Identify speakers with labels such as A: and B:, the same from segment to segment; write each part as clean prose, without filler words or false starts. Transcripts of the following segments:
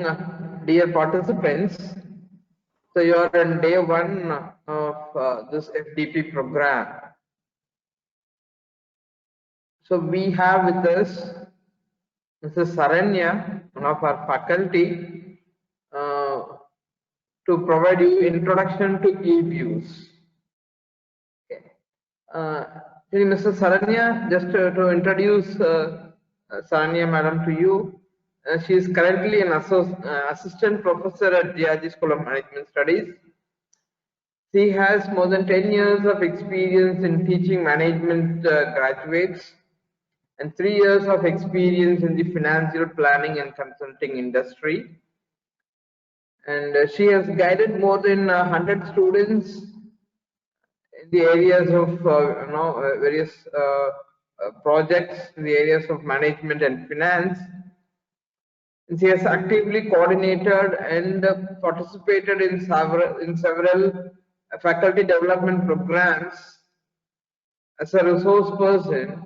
A: morning, dear participants. So you are on day 1 of this FDP program. So we have with us Mrs. Saranya, one of our faculty, to provide you introduction to e-views. Okay. Mrs. Saranya, just to introduce Saranya Madam to you. She is currently an assistant professor at GRG School of Management Studies. She has more than 10 years of experience in teaching management graduates and 3 years of experience in the financial planning and consulting industry. And she has guided more than 100 students in the areas of various projects in the areas of management and finance. And she has actively coordinated and participated in several faculty development programs as a resource person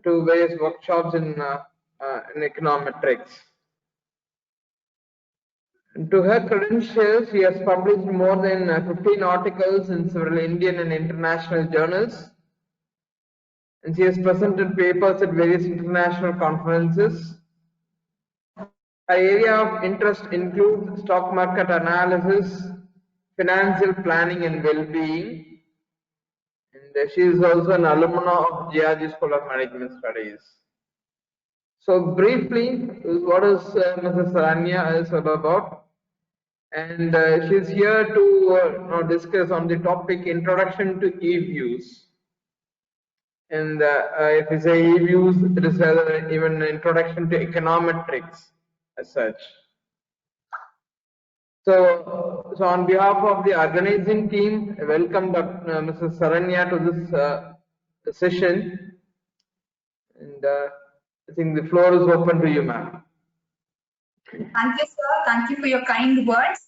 A: to various workshops in econometrics. To her credentials, she has published more than 15 articles in several Indian and international journals, and she has presented papers at various international conferences. Her area of interest includes stock market analysis, financial planning and well-being, and she is also an alumna of GRG School of Management Studies. So briefly, what is Mrs. Saranya is all about? And she's here to discuss on the topic Introduction to e-views. And if we say e-views, it is rather even an introduction to econometrics as such. So on behalf of the organizing team, I welcome Mrs. Saranya to this session. And I think the floor is open to you, ma'am.
B: Thank you, sir. Thank you for your kind words.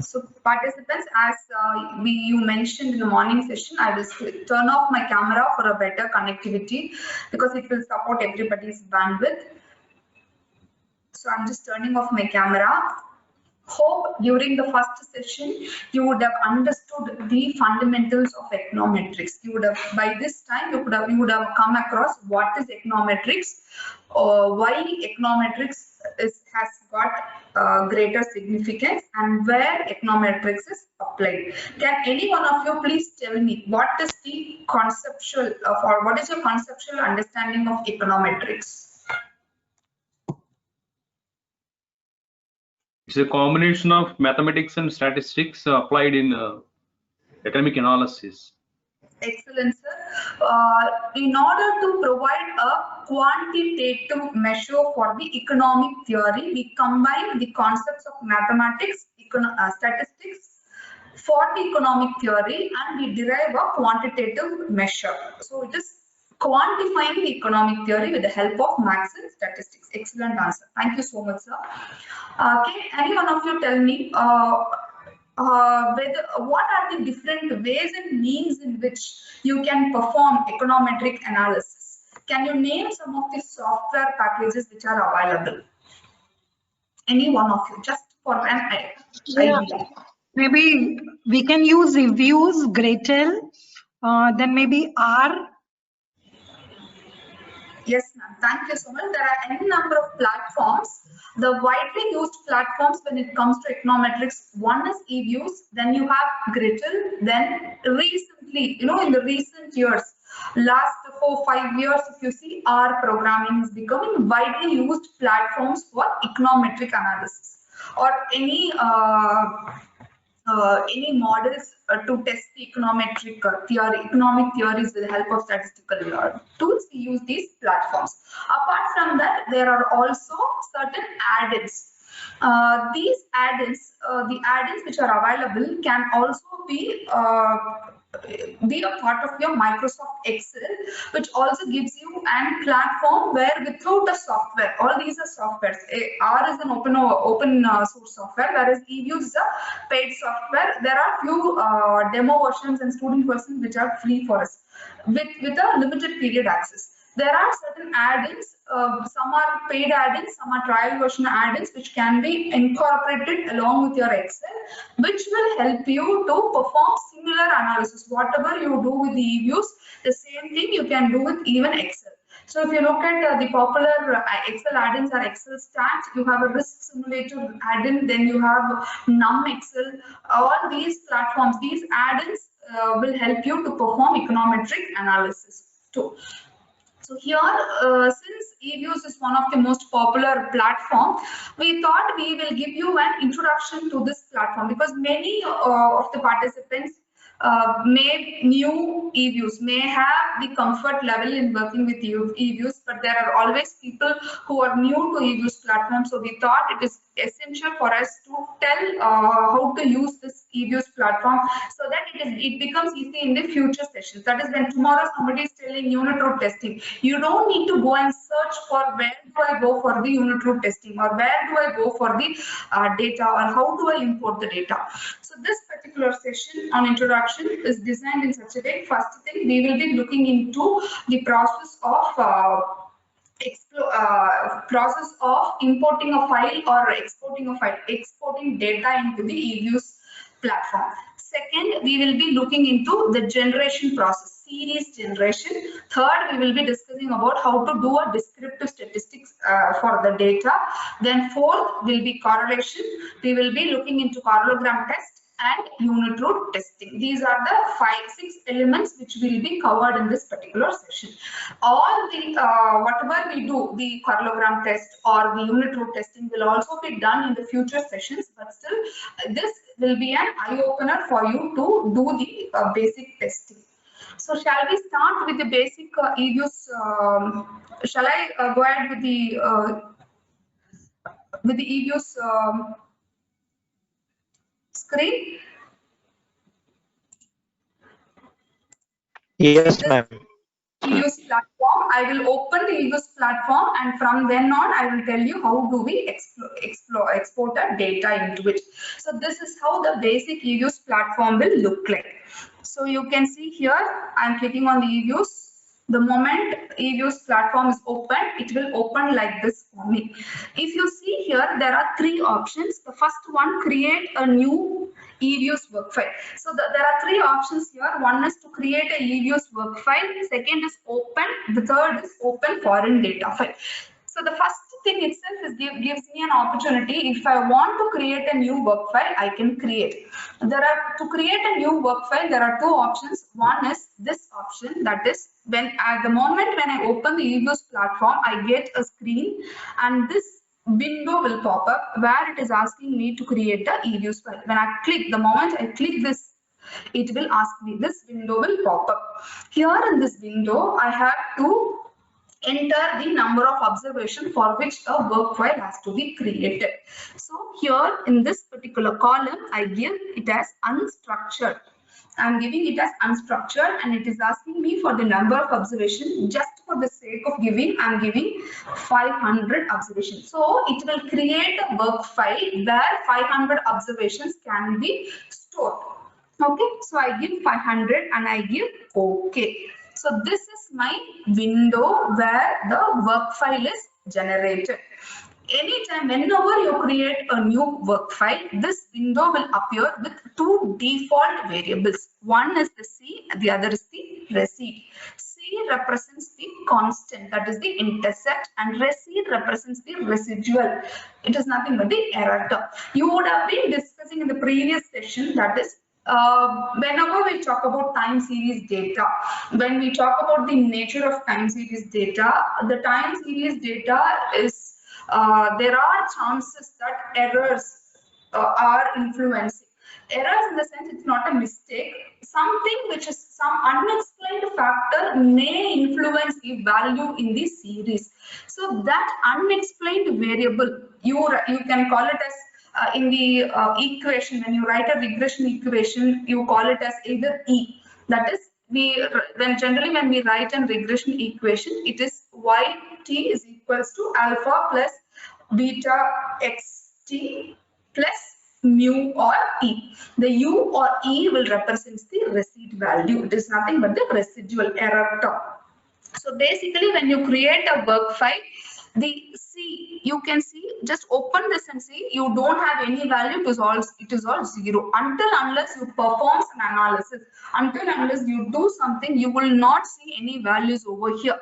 B: So, participants, as you mentioned in the morning session, I will turn off my camera for a better connectivity because it will support everybody's bandwidth. So, I'm just turning off my camera. Hope during the first session you would have understood the fundamentals of econometrics. You would have, by this time, you would have come across what is econometrics, or why econometrics has got greater significance, and where econometrics is applied. Can any one of you please tell me what is the conceptual or what is your conceptual understanding of econometrics?
C: It's a combination of mathematics and statistics applied in economic analysis.
B: Excellent, sir. In order to provide a quantitative measure for the economic theory, we combine the concepts of mathematics, statistics for the economic theory, and we derive a quantitative measure. So it is quantifying the economic theory with the help of maths and statistics. Excellent answer. Thank you so much, sir. Can any one of you tell me what are the different ways and means in which you can perform econometric analysis? Can you name some of the software packages which are available? Any one of you, just for an idea.
D: Maybe we can use reviews, Gretel, then maybe R.
B: Yes, ma'am. Thank you so much. There are any number of platforms. The widely used platforms when it comes to econometrics, one is e-views, then you have Gretel, then recently, in the recent years, last 4-5 years, if you see, R programming is becoming widely used platforms for econometric analysis, or any models to test the economic theories with the help of statistical tools. We use these platforms. Apart from that, there are also certain add-ins. These add-ins, the add-ins which are available, can also be a part of your Microsoft Excel, which also gives you a platform where without a software, all these are softwares. R is an open source software, whereas e-views is a paid software. There are few demo versions and student versions which are free for us with a limited period access. There are certain add-ins, some are paid add-ins, some are trial version add-ins, which can be incorporated along with your Excel, which will help you to perform similar analysis. Whatever you do with the eViews, the same thing you can do with even Excel. So if you look at the popular Excel add-ins or Excel stats, you have a risk simulator add-in, then you have Num Excel. All these platforms, these add-ins will help you to perform econometric analysis too. So here, since eViews is one of the most popular platform, we thought we will give you an introduction to this platform, because many of the participants may new eViews, may have the comfort level in working with eViews, but there are always people who are new to eViews platform. So we thought it is essential for us to tell how to use this eViews platform, so that it becomes easy in the future sessions. That is, when tomorrow somebody is telling unit root testing, you don't need to go and search for where do I go for the unit root testing, or where do I go for the data, or how do I import the data. So this particular session on introduction is designed in such a way. First thing, we will be looking into the process of importing a file or exporting a file, exporting data into the eViews platform. Second, we will be looking into the generation process, series generation. Third, we will be discussing about how to do a descriptive statistics for the data. Then fourth will be correlation. We will be looking into parallelogram test and unit root testing. These are the 5-6 elements which will be covered in this particular session. All the whatever we do, the parallelogram test or the unit root testing will also be done in the future sessions, but still this will be an eye-opener for you to do the basic testing. So shall we start with the basic eViews? Shall I go ahead with the eViews screen?
E: Yes, ma'am.
B: eViews platform. I will open the eViews platform, and from then on I will tell you how do we export the data into it. So this is how the basic eViews platform will look like. So you can see here, I'm clicking on the eViews. The moment eViews platform is open, it will open like this for me. If you see here, there are 3 options. The first one, create a new eViews work file. So there are 3 options here. One is to create a eViews work file. Second is open. The third is open foreign data file. So the first thing itself is gives me an opportunity. If I want to create a new work file, I can create. To create a new work file, there are 2 options. One is this option, that is, when at the moment when I open the eViews platform, I get a screen, and this window will pop up where it is asking me to create the eViews file. When I click, the moment I click this, it will ask me, this window will pop up. Here in this window, I have to enter the number of observations for which a work file has to be created. So here in this particular column, I give it as unstructured. I'm giving it as unstructured, and it is asking me for the number of observations. Just for the sake of giving, I'm giving 500 observations. So it will create a work file where 500 observations can be stored. Okay, so I give 500 and I give OK. So this is my window where the work file is generated. Anytime, whenever you create a new work file, this window will appear with 2 default variables. One is the C, the other is the receipt. C represents the constant, that is the intercept, and receipt represents the residual. It is nothing but the error term. You would have been discussing in the previous session, that is, whenever we talk about time series data, when we talk about the nature of time series data, the time series data is there are chances that errors are influencing. Errors in the sense it's not a mistake. Something which is some unexplained factor may influence the value in the series. So that unexplained variable, you can call it as in the equation, when you write a regression equation, you call it as either E. That is, generally when we write a regression equation, it is yt is equals to alpha plus beta xt plus mu or e. The u or e will represent the receipt value. It is nothing but the residual error term. So basically, when you create a work file, you can see, just open this and see, you don't have any value, it is all 0 unless you perform an analysis, unless you do something, you will not see any values over here.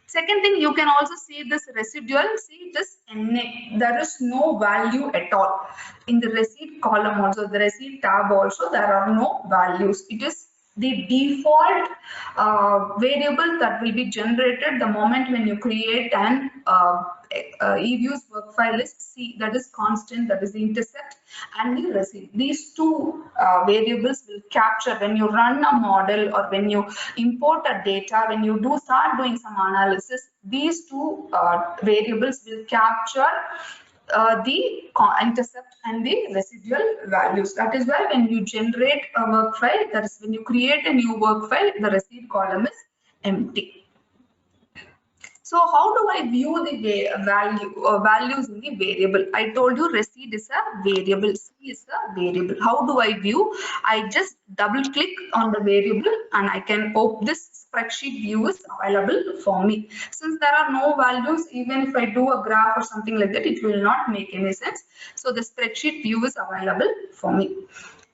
B: Second thing, you can also see this residual, see this NA, there is no value at all. In the receipt column also, the receipt tab also, there are no values. It is the default variable that will be generated the moment when you create an eViews work file is C, that is constant, that is the intercept, and the receipt. These two variables will capture when you run a model or when you import a data, when you start doing some analysis, these two variables will capture the intercept and the residual values. That is why when you generate a work file, that is when you create a new work file, the receipt column is empty. So how do I view the values in the variable? I told you receipt is a variable, C is a variable. How do I view? I just double click on the variable and I can open this spreadsheet view is available for me. Since there are no values, even if I do a graph or something like that, it will not make any sense. So the spreadsheet view is available for me.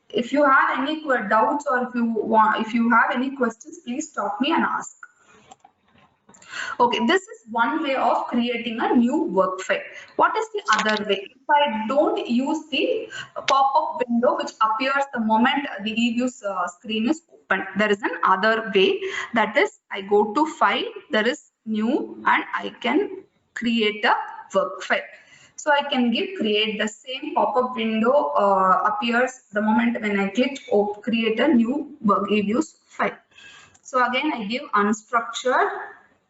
B: If you have any doubts or if you have any questions, please stop me and ask. Okay, this is one way of creating a new work file. What is the other way? If I don't use the pop-up window which appears the moment the eViews screen is open, there is another way, that is I go to file, there is new, and I can create a work file. So I can create the same pop-up window appears the moment when I click create a new eViews file. So again I give unstructured,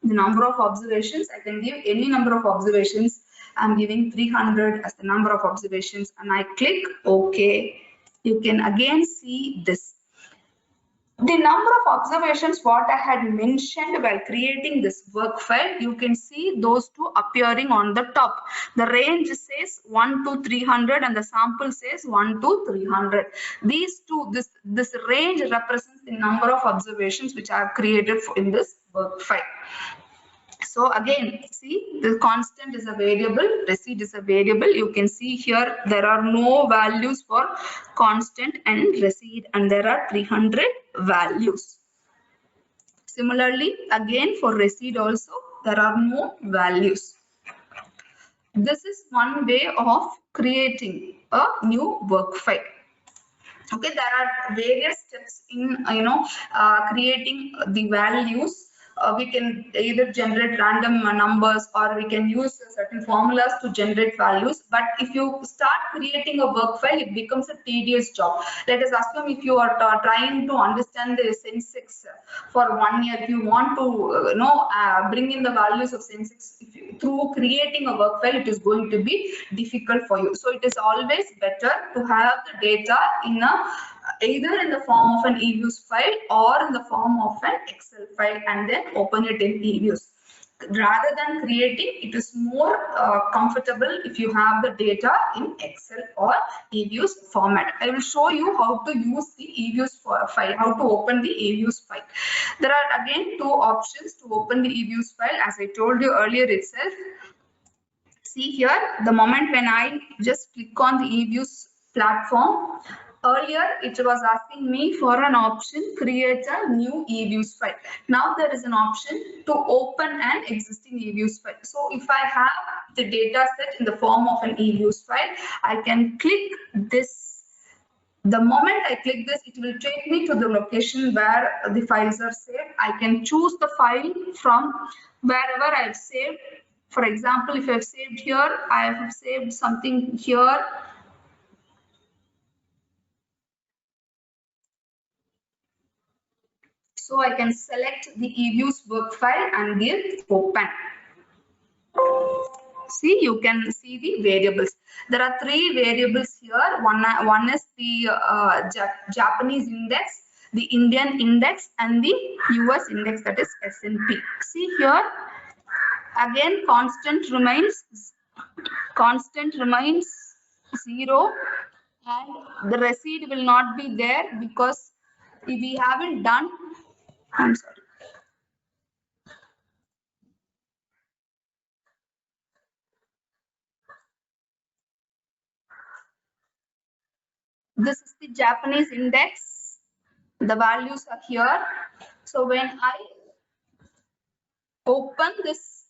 B: the number of observations, I can give any number of observations. I'm giving 300 as the number of observations and I click OK. You can again see this. The number of observations what I had mentioned while creating this work file, you can see those two appearing on the top. The range says 1 to 300 and the sample says 1 to 300. These two, this range represents the number of observations which I have created in this work file. So again, see, the constant is a variable, receipt is a variable. You can see here there are no values for constant and receipt, and there are 300 values. Similarly, again for receipt also there are no values. This is one way of creating a new work file. Okay, there are various steps in creating the values. We can either generate random numbers or we can use certain formulas to generate values. But if you start creating a work file, it becomes a tedious job. Let us assume if you are trying to understand the Sensex for 1 year, if you want to bring in the values of Sensex through creating a work file, it is going to be difficult for you. So it is always better to have the data in either in the form of an eViews file or in the form of an Excel file and then open it in eViews. Rather than creating, it is more comfortable if you have the data in Excel or eViews format. I will show you how to use the eViews file, how to open the eViews file. There are again two options to open the eViews file, as I told you earlier itself. See here, the moment when I just click on the eViews platform, earlier it was asking me for an option, create a new eViews file. Now there is an option to open an existing eViews file. So if I have the data set in the form of an eViews file, I can click this. The moment I click this, it will take me to the location where the files are saved. I can choose the file from wherever I've saved. For example, if I've saved here, I have saved something here. So I can select the eViews work file and give open. See, you can see the variables. There are 3 variables here. One is the Japanese index, the Indian index, and the US index, that is S&P. See here, again constant remains 0, and the receipt will not be there because we haven't done. I'm sorry. This is the Japanese index. The values are here. So when I open this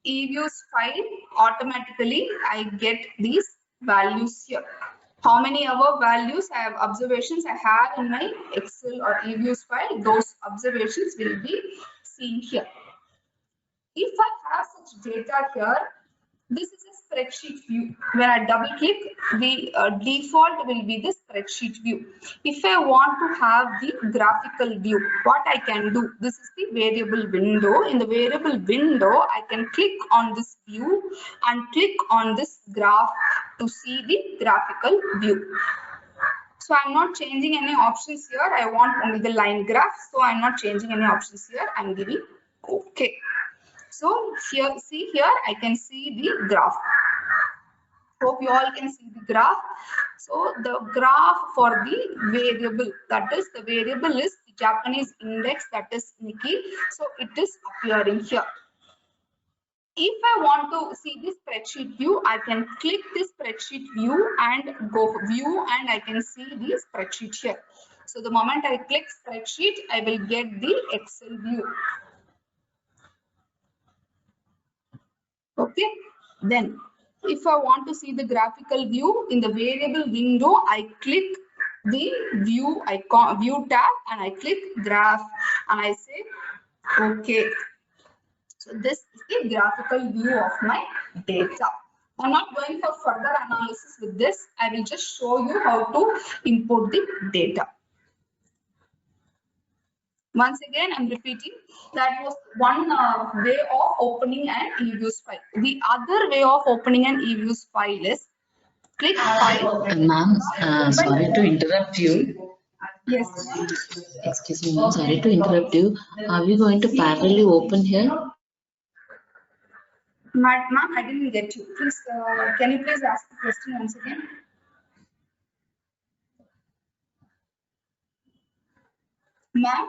B: eViews file, automatically I get these values here. How many other values I have, observations I have in my Excel or eViews file, those observations will be seen here. If I have such data here, this is a spreadsheet view. When I double click, the default will be the spreadsheet view. If I want to have the graphical view, what I can do, this is the variable window. In the variable window, I can click on this view and click on this graph to see the graphical view. So I'm not changing any options here. I want only the line graph. So I'm not changing any options here. I'm giving OK. So here, see here, I can see the graph. Hope you all can see the graph. So the graph for the variable, that is the variable is the Japanese index, that is Nikki. So it is appearing here. If I want to see the spreadsheet view, I can click this spreadsheet view and go view, and I can see the spreadsheet here. So the moment I click spreadsheet, I will get the Excel view. Okay, then if I want to see the graphical view in the variable window, I click the view icon, view tab, and I click graph and I say okay. So this is the graphical view of my data. I'm not going for further analysis with this. I will just show you how to import the data. Once again, I'm repeating, that was one way of opening an eViews file. The other way of opening an eViews file is click file.
E: Ma'am, sorry to interrupt you.
B: Yes.
E: Excuse me, ma'am, sorry to interrupt you. Are we going to parallelly open here?
B: Ma'am, I didn't get you. Please, can you please ask the question once again? Ma'am?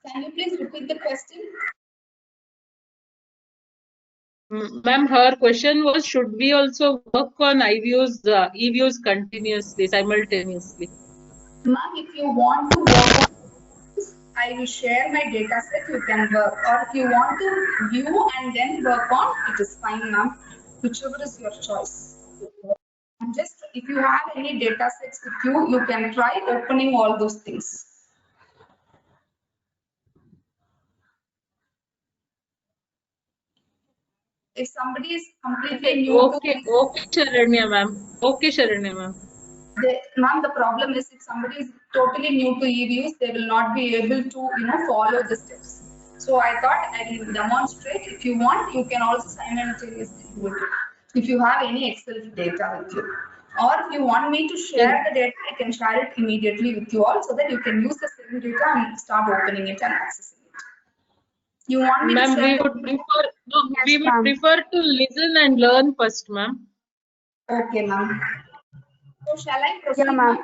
B: Can you please repeat the question?
F: Ma'am, her question was, should we also work on eViews continuously, simultaneously?
B: Ma'am, if you want to work on this, I will share my data set, you can work. Or if you want to view and then work on, it is fine, ma'am. Whichever is your choice. And just if you have any data sets with you, you can try opening all those things. If somebody is completely new
F: Okay,
B: to this,
F: okay, Sharanya ma'am. Okay, Sharanya ma'am.
B: Ma'am, the problem is if somebody is totally new to eViews, they will not be able to, follow the steps. So I thought I will demonstrate. If you want, you can also simultaneously do it. If you have any Excel data with you. Or if you want me to share the data, I can share it immediately with you all so that you can use the same data and start opening it and accessing it. You want me to
F: Ma'am,
B: share?
F: we would prefer to listen and learn first, ma'am.
B: Okay, ma'am. So shall I proceed?
G: Yeah, ma'am.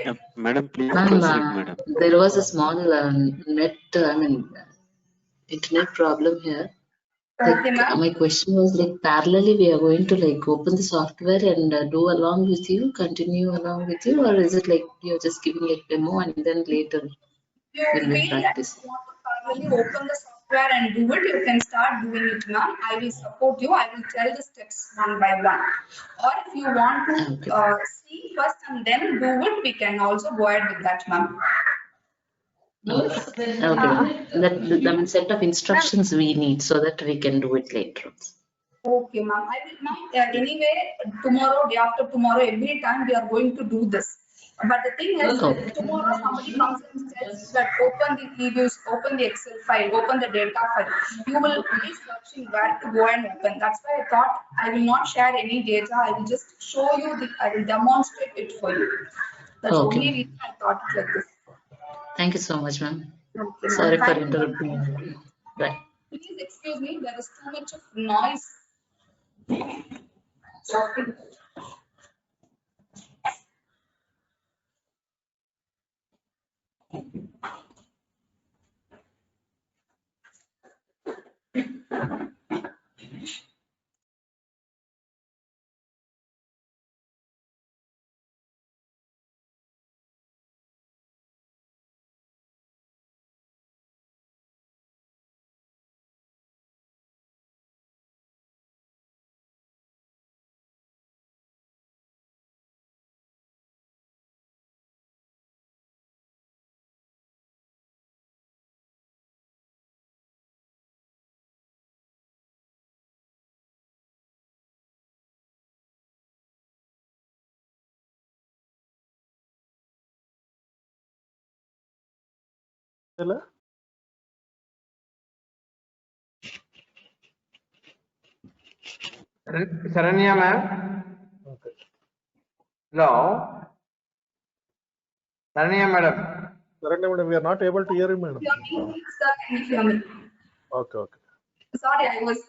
H: Yeah, madam, please
E: Ma'am,
H: proceed, madam.
E: there was a small internet problem here.
B: Okay, ma'am.
E: My question was parallelly we are going to open the software and do along with you, continue along with you, or is it you're just giving demo and then later
B: You
E: will we
B: feel that
E: practice?
B: you want to parallelly open the software and do it, you can start doing it, ma'am. I will support you. I will tell the steps one by one. Or if you want to see first and then do it, we can also go ahead with that, ma'am.
E: Okay. That set of instructions we need so that we can do it later.
B: Okay, ma'am. I will, ma'am. Anyway, tomorrow, day after tomorrow, every time we are going to do this. But the thing is, tomorrow somebody comes and says that open the eViews, open the Excel file, open the data file. You will be searching where to go and open. That's why I thought I will not share any data. I will just show you I will demonstrate it for you. That's only reason I thought it like this.
E: Thank you so much, ma'am.
B: Okay,
E: Sorry for interrupting you. Bye.
B: Please excuse me, there is too much of noise.
G: Hello?
A: Saranya ma'am.
G: Okay.
A: Hello. Saranya madam.
G: Saranya madam, we are not able to hear you, madam.
B: Hear me? Sir, can you hear me?
G: Okay, okay.
B: Sorry, I was,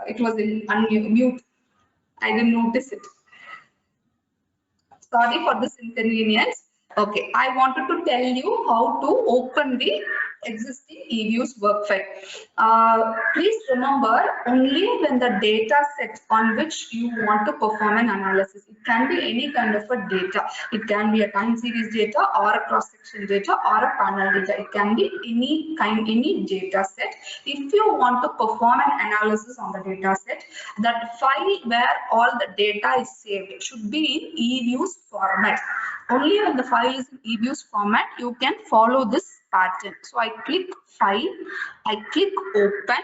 B: it was in mute. I didn't notice it. Sorry for this inconvenience. Okay, I wanted to tell you how to open the existing eViews work file. Please remember, only when the data set on which you want to perform an analysis, it can be any kind of a data. It can be a time series data or a cross-section data or a panel data. It can be any kind, any data set. If you want to perform an analysis on the data set, that file where all the data is saved should be in eViews format. Only when the file is in eViews format, you can follow this pattern. So I click file, I click open.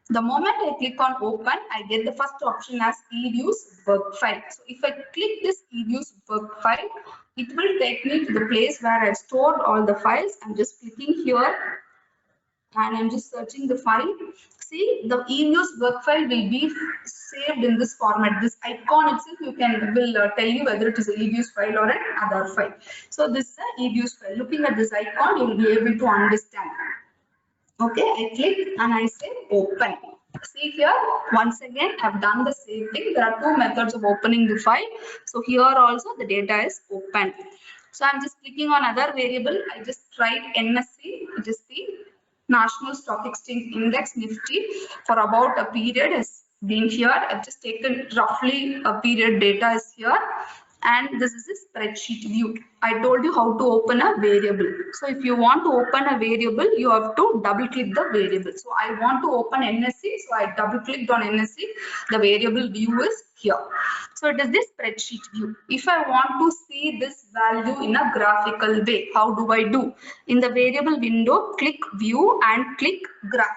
B: The moment I click on open, I get the first option as eViews work file. So if I click this eViews work file, it will take me to the place where I stored all the files. I'm just clicking here and I'm just searching the file. See, the eViews work file will be saved in this format. This icon itself will tell you whether it is an eViews file or an other file. So this is an eViews file. Looking at this icon, you will be able to understand. Okay, I click and I say open. See here, once again, I've done the same thing. There are two methods of opening the file. So here also the data is open. So I'm just clicking on other variable. I just write NSE, which is the National Stock Exchange Index Nifty for about a period has been here. I've just taken roughly a period data is here. And this is a spreadsheet view. I told you how to open a variable. So if you want to open a variable, you have to double click the variable. So I want to open NSE. So I double clicked on NSE. The variable view is here. So it is this spreadsheet view. If I want to see this value in a graphical way, how do I do? In the variable window, click view and click graph.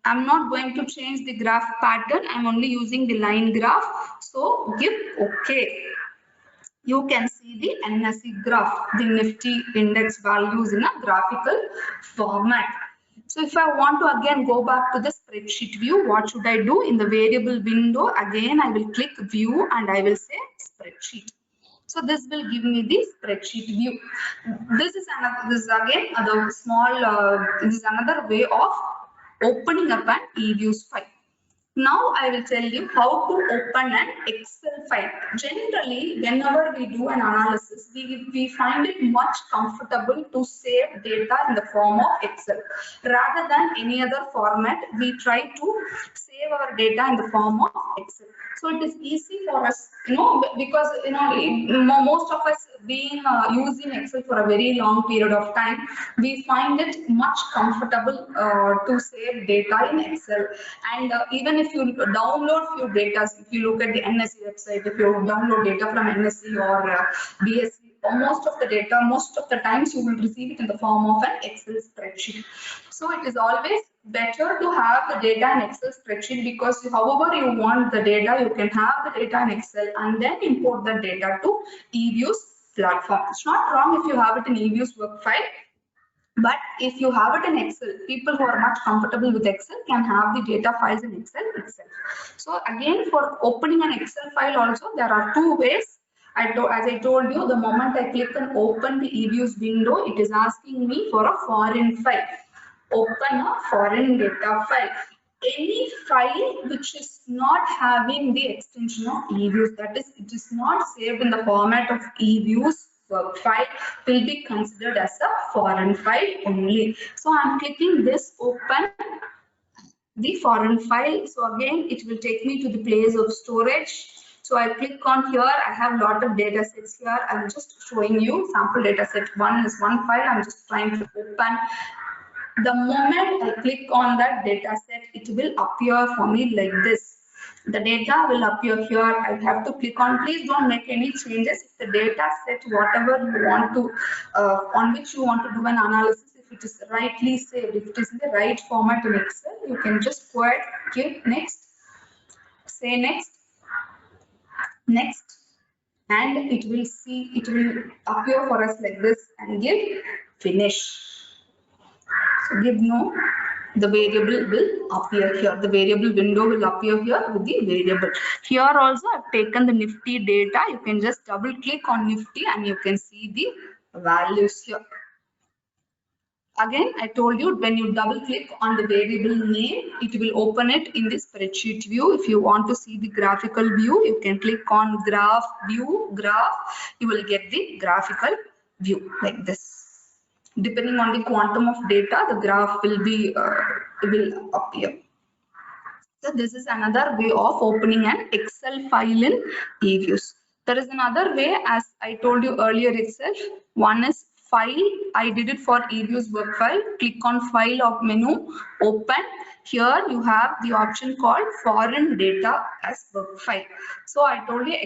B: I'm not going to change the graph pattern. I'm only using the line graph. So give OK. You can see the NSE graph, the Nifty index values in a graphical format. So if I want to again go back to the spreadsheet view, what should I do? In the variable window, again, I will click view and I will say spreadsheet. So this will give me the spreadsheet view. This is again the small, this is another way of opening up an eViews file. Now I will tell you how to open an Excel file. Generally, whenever we do an analysis, we find it much comfortable to save data in the form of Excel. Rather than any other format, we try to save our data in the form of Excel. So it is easy for us, because most of us being using Excel for a very long period of time, we find it much comfortable to save data in Excel. And even if you download few data, if you look at the NSE website, if you download data from NSE or BSE, most of the data, most of the times you will receive it in the form of an Excel spreadsheet. So it is always better to have the data in Excel spreadsheet, because however you want the data, you can have the data in Excel and then import the data to eViews platform. It's not wrong if you have it in eViews work file. But if you have it in Excel, people who are much comfortable with Excel can have the data files in Excel itself. So again, for opening an Excel file also, there are two ways. As I told you, the moment I click on open the eViews window, it is asking me for a foreign file. Open a foreign data file. Any file which is not having the extension of eViews, that is, it is not saved in the format of eViews work file, will be considered as a foreign file only. So I'm clicking this open the foreign file. So again, it will take me to the place of storage. So I click on here. I have a lot of data sets here. I'm just showing you sample data set. One is one file. I'm just trying to open. The moment I click on that data set, it will appear for me like this. The data will appear here. I have to click on. Please don't make any changes. If the data set, whatever you want to, on which you want to do an analysis, if it is rightly saved, if it is in the right format in Excel, you can just go ahead, click next, say next, next, and it will appear for us like this, and give finish. So give no, the variable will appear here. The variable window will appear here with the variable. Here also I've taken the Nifty data. You can just double click on Nifty and you can see the values here. Again, I told you when you double click on the variable name, it will open it in the spreadsheet view. If you want to see the graphical view, you can click on graph view, graph. You will get the graphical view like this. Depending on the quantum of data, the graph will appear. So this is another way of opening an Excel file in eViews. There is another way, as I told you earlier itself. One is file. I did it for eViews work file. Click on file of menu, open. Here you have the option called foreign data as work file. So I told you,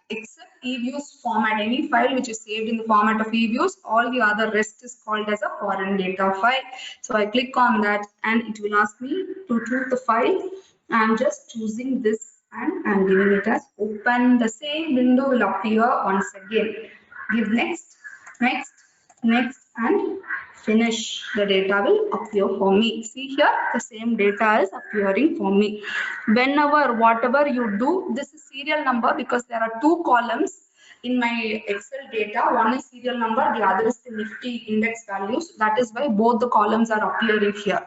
B: except eViews format, any file which is saved in the format of eViews, all the other rest is called as a foreign data file. So I click on that and it will ask me to choose the file. I'm just choosing this and I'm giving it as open. The same window will appear once again. Give next, next, next and finish. The data will appear for me. See here, the same data is appearing for me. Whenever, whatever you do, this is serial number because there are two columns in my Excel data. One is serial number, the other is the Nifty index values. That is why both the columns are appearing here.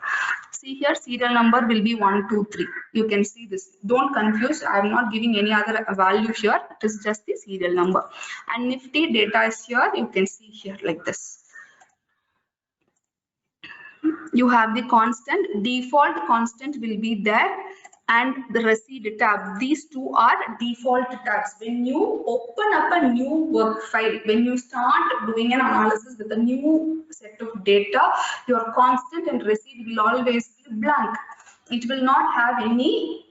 B: See here, serial number will be 1, 2, 3. You can see this. Don't confuse. I am not giving any other value here. It is just the serial number. And Nifty data is here. You can see here like this. You have the constant. Default constant will be there. And the receipt tab. These two are default tabs. When you open up a new work file, when you start doing an analysis with a new set of data, your constant and receipt will always be blank. It will not have any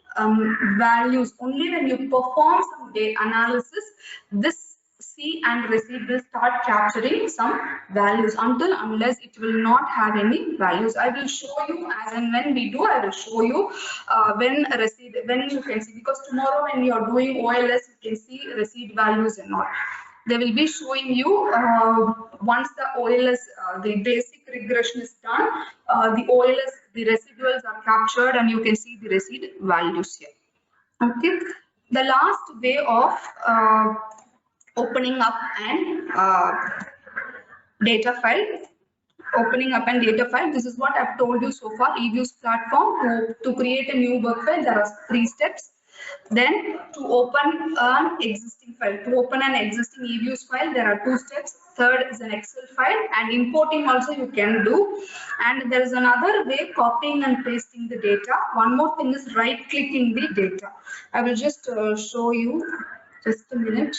B: values. Only when you perform some data analysis, this C and receipt will start capturing some values. Until unless it will not have any values. I will show you as and when we do. I will show you when receipt, when you can see, because tomorrow when you are doing OLS, you can see receipt values and all. They will be showing you once the OLS, the basic regression is done, the OLS, the residuals are captured and you can see the receipt values here. Okay. The last way of opening up an data file. Opening up and data file. This is what I've told you so far. eViews platform, to create a new work file, there are 3 steps. Then to open an existing file. To open an existing eViews file, there are 2 steps. Third is an Excel file, and importing also you can do. And there is another way, copying and pasting the data. One more thing is right clicking the data. I will just show you. Just a minute.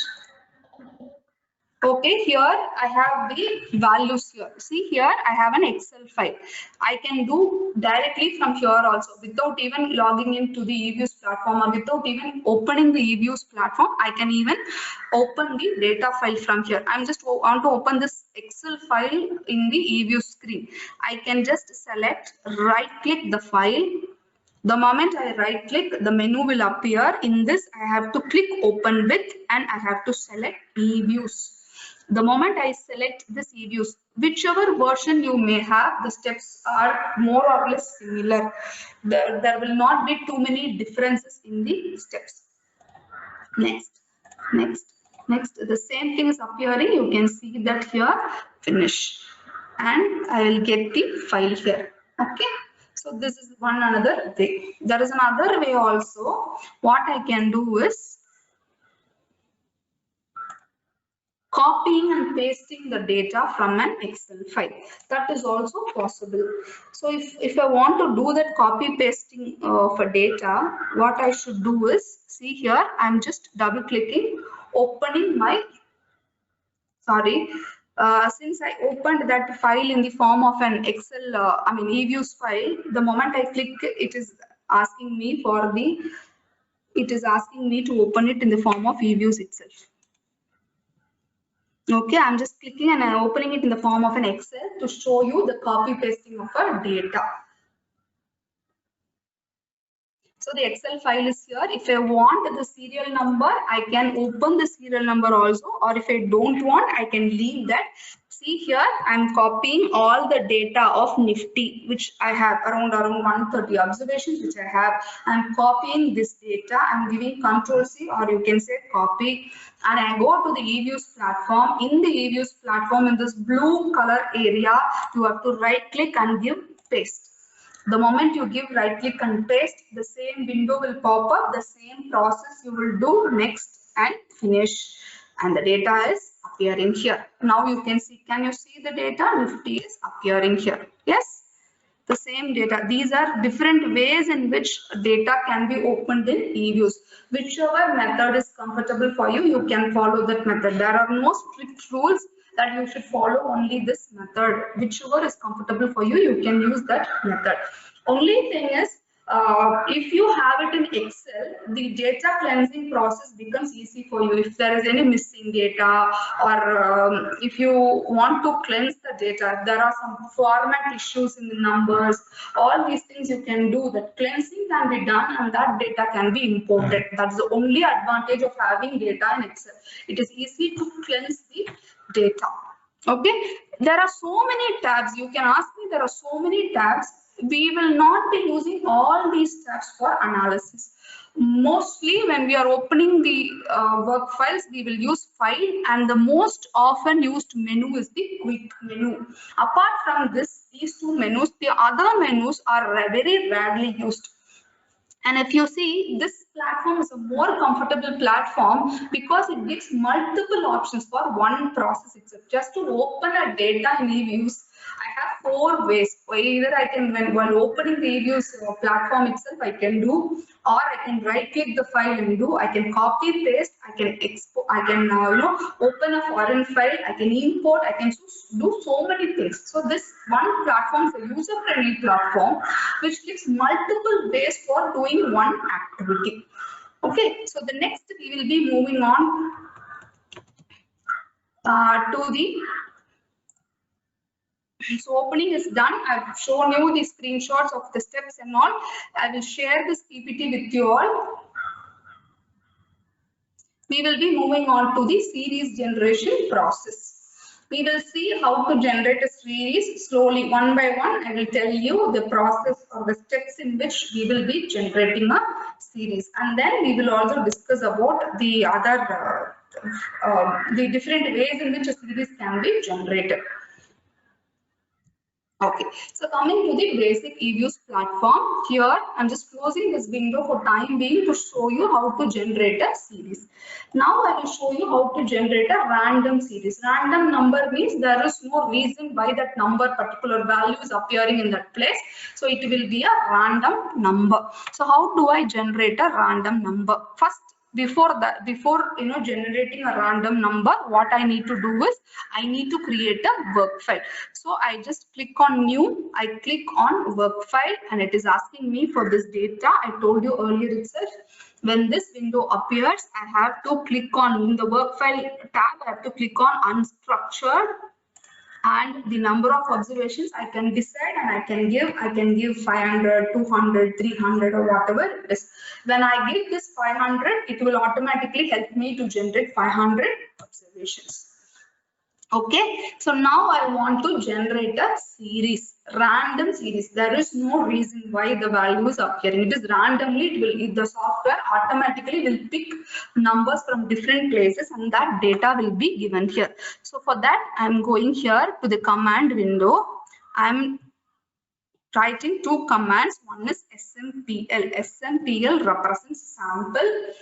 B: Okay, here I have the values here. See here, I have an Excel file. I can do directly from here also without even logging into the eViews platform or without even opening the eViews platform. I can even open the data file from here. I'm just want to open this Excel file in the eViews screen. I can just select, right click the file. The moment I right click, the menu will appear. In this, I have to click open with and I have to select eViews. The moment I select this eViews, whichever version you may have, the steps are more or less similar. There will not be too many differences in the steps. Next, next, next. The same thing is appearing. You can see that here, finish. And I will get the file here. Okay. So this is one another way. There is another way also. What I can do is copying and pasting the data from an Excel file. That is also possible. So if I want to do that copy pasting for data, what I should do is, see here, I'm just double clicking, opening my, since I opened that file in the form of an Excel, eViews file, the moment I click, it is asking me for the, it is asking me to open it in the form of eViews itself. Okay, I'm just clicking and I'm opening it in the form of an Excel to show you the copy pasting of our data. So the Excel file is here. If I want the serial number, I can open the serial number also, or if I don't want, I can leave that. See here, I'm copying all the data of Nifty, which I have around 130 observations, which I have. I'm copying this data. I'm giving Control-C, or you can say copy, and I go to the eViews platform. In the eViews platform, in this blue color area, you have to right click and give paste. The moment you give right click and paste, the same window will pop up, the same process you will do next and finish. And the data is appearing here. Now you can see, can you see the data? Nifty is appearing here. Yes, the same data. These are different ways in which data can be opened in eViews. Whichever method is comfortable for you, you can follow that method. There are no strict rules that you should follow only this method. Whichever is comfortable for you, you can use that method. Only thing is, if you have it in Excel, the data cleansing process becomes easy for you. If there is any missing data, or if you want to cleanse the data, if there are some format issues in the numbers, all these things you can do. That cleansing can be done and that data can be imported. That's the only advantage of having data in Excel. It is easy to cleanse the data. Okay, there are so many tabs. You can ask me, there are so many tabs. We will not be using all these tabs for analysis. Mostly when we are opening the work files, we will use file, and the most often used menu is the quick menu. Apart from this, these two menus, the other menus are very rarely used. And if you see, this platform is a more comfortable platform because it gives multiple options for one process itself. Just to open a data in eViews, I have 4 ways. Either I can, while opening the eViews platform itself, I can do, or I can right click the file and do. I can copy paste. I can export. I can open a foreign file. I can import. I can do so many things. So this one platform is a user-friendly platform which gives multiple ways for doing one activity. Okay. So the next we will be moving on to the. So opening is done. I've shown you the screenshots of the steps and all. I will share this PPT with you all. We will be moving on to the series generation process. We will see how to generate a series slowly, one by one. I will tell you the process or the steps in which we will be generating a series, and then we will also discuss about the other the different ways in which a series can be generated. Okay, so coming to the basic eViews platform, here I'm just closing this window for time being to show you how to generate a series. Now I will show you how to generate a random series. Random number means there is no reason why that number, particular value is appearing in that place. So it will be a random number. So how do I generate a random number? First, before generating a random number, what I need to do is I need to create a work file. So I just click on new, I click on work file, and it is asking me for this data. I told you earlier itself, when this window appears, I have to click on, in the work file tab, I have to click on unstructured, and the number of observations I can decide, and I can give 500, 200, 300, or whatever it is. When I give this 500, it will automatically help me to generate 500 observations. Okay, so now I want to generate a series, random series. There is no reason why the value is appearing. It is randomly, the software automatically will pick numbers from different places, and that data will be given here. So for that, I'm going here to the command window. I'm writing 2 commands. One is SMPL. SMPL represents sample.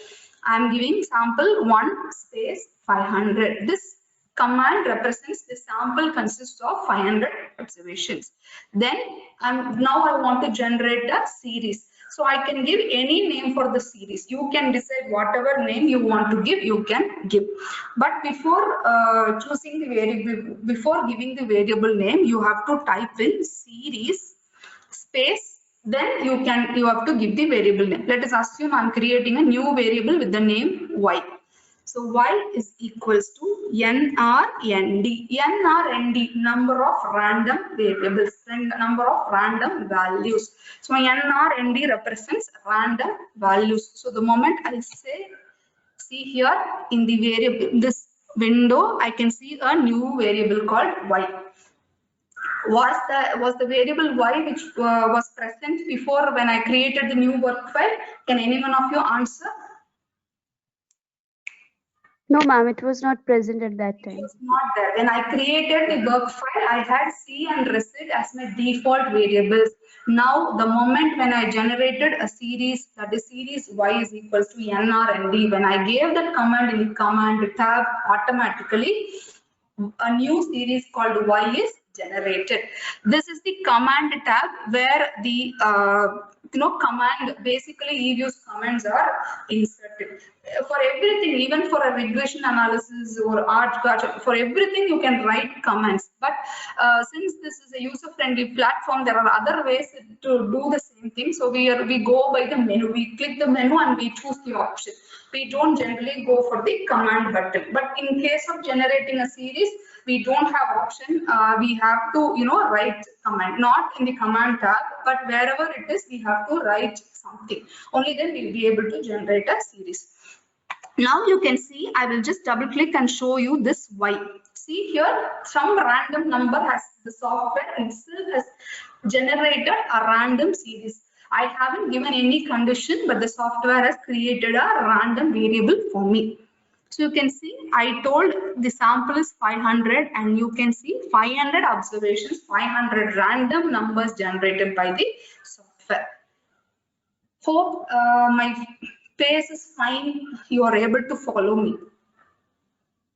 B: I'm giving sample 1 space 500. This command represents the sample consists of 500 observations. Then now I want to generate a series. So I can give any name for the series. You can decide whatever name you want to give, you can give. But before choosing the variable, before giving the variable name, you have to type in series space. Then you have to give the variable name. Let us assume I'm creating a new variable with the name y. So y is equals to NRND. NRND, number of random variables, number of random values. So my NRND represents random values. So the moment I say, see here in the variable, this window, I can see a new variable called y. Was the variable y which was present before when I created the new work file? Can anyone of you answer?
I: No, ma'am, it was not present at that
B: It
I: time.
B: was not there. When I created the work file, I had C and recit as my default variables. Now, the moment when I generated a series, that is series y is equals to nrnd, when I gave that command in the command tab, automatically a new series called y is generated. This is the command tab where the command, basically eViews commands are inserted. For everything, even for a regression analysis or ArcGIS, for everything you can write commands. But since this is a user-friendly platform, there are other ways to do the same thing. So we go by the menu. We click the menu and we choose the option. We don't generally go for the command button. But in case of generating a series, we don't have option. We have to write command, not in the command tab, but wherever it is, we have to write something. Only then we'll be able to generate a series. Now you can see, I will just double click and show you this y. See here, some random number has, the software itself has generated a random series. I haven't given any condition, but the software has created a random variable for me. So you can see, I told the sample is 500 and you can see 500 observations, 500 random numbers generated by the software. Hope my pace is fine. You are able to follow me.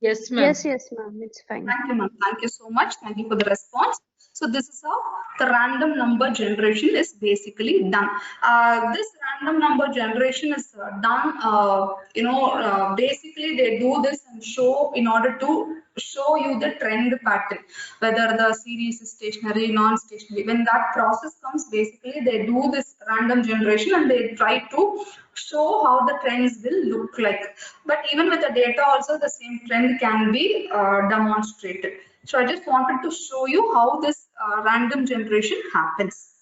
F: Yes, ma'am.
I: Yes, ma'am, it's fine.
B: Thank you, ma'am. Thank you so much. Thank you for the response. So this is how the random number generation is basically done. This random number generation is done, basically they do this and show in order to show you the trend pattern, whether the series is stationary, non-stationary. When that process comes, basically they do this random generation and they try to show how the trends will look like. But even with the data also, the same trend can be demonstrated. So I just wanted to show you how this random generation happens.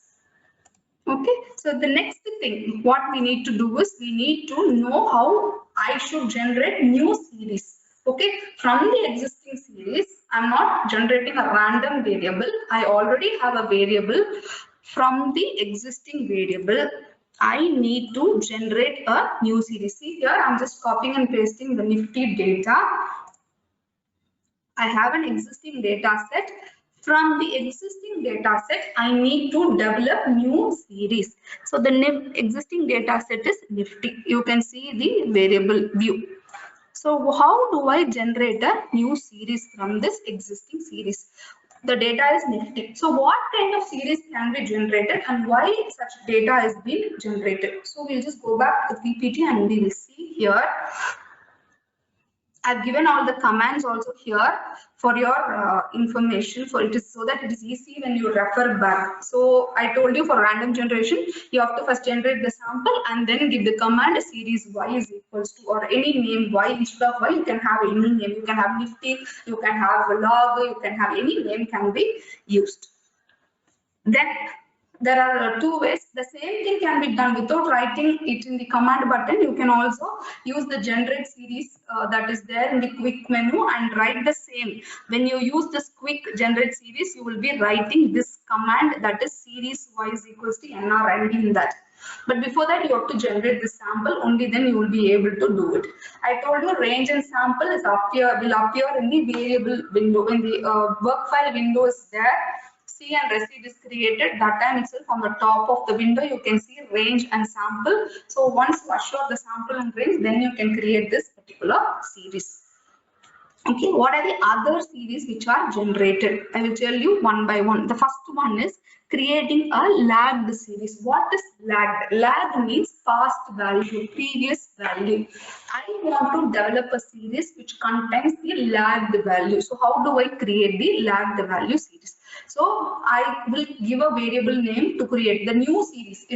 B: Okay, so the next thing what we need to do is we need to know how I should generate new series. Okay, from the existing series, I'm not generating a random variable. I already have a variable. From the existing variable, I need to generate a new series. See here, I'm just copying and pasting the Nifty data. I have an existing data set. From the existing data set, I need to develop new series. So the existing data set is Nifty. You can see the variable view. So how do I generate a new series from this existing series? The data is Nifty. So what kind of series can be generated and why such data is being generated? So we'll just go back to PPT and we will see here. I've given all the commands also here for your information, for it is so that it is easy when you refer back. So I told you for random generation, you have to first generate the sample and then give the command series y is equals to, or any name y, instead of y you can have any name. You can have Nifty, you can have log, you can have any name can be used. Then there are two ways. The same thing can be done without writing it in the command button. You can also use the generate series that is there in the quick menu and write the same. When you use this quick generate series, you will be writing this command, that is series y is equals to nrnd in that. But before that, you have to generate the sample. Only then you will be able to do it. I told you range and sample is will appear in the variable window. When the work file window is there, C and receipt is created. That time itself on the top of the window you can see range and sample. So once you assure the sample and range, then you can create this particular series. Okay, what are the other series which are generated? I will tell you one by one. The first one is creating a lagged series. What is lagged? Lag means past value, previous value. I want to develop a series which contains the lagged value. So how do I create the lagged value series? So I will give a variable name to create the new series.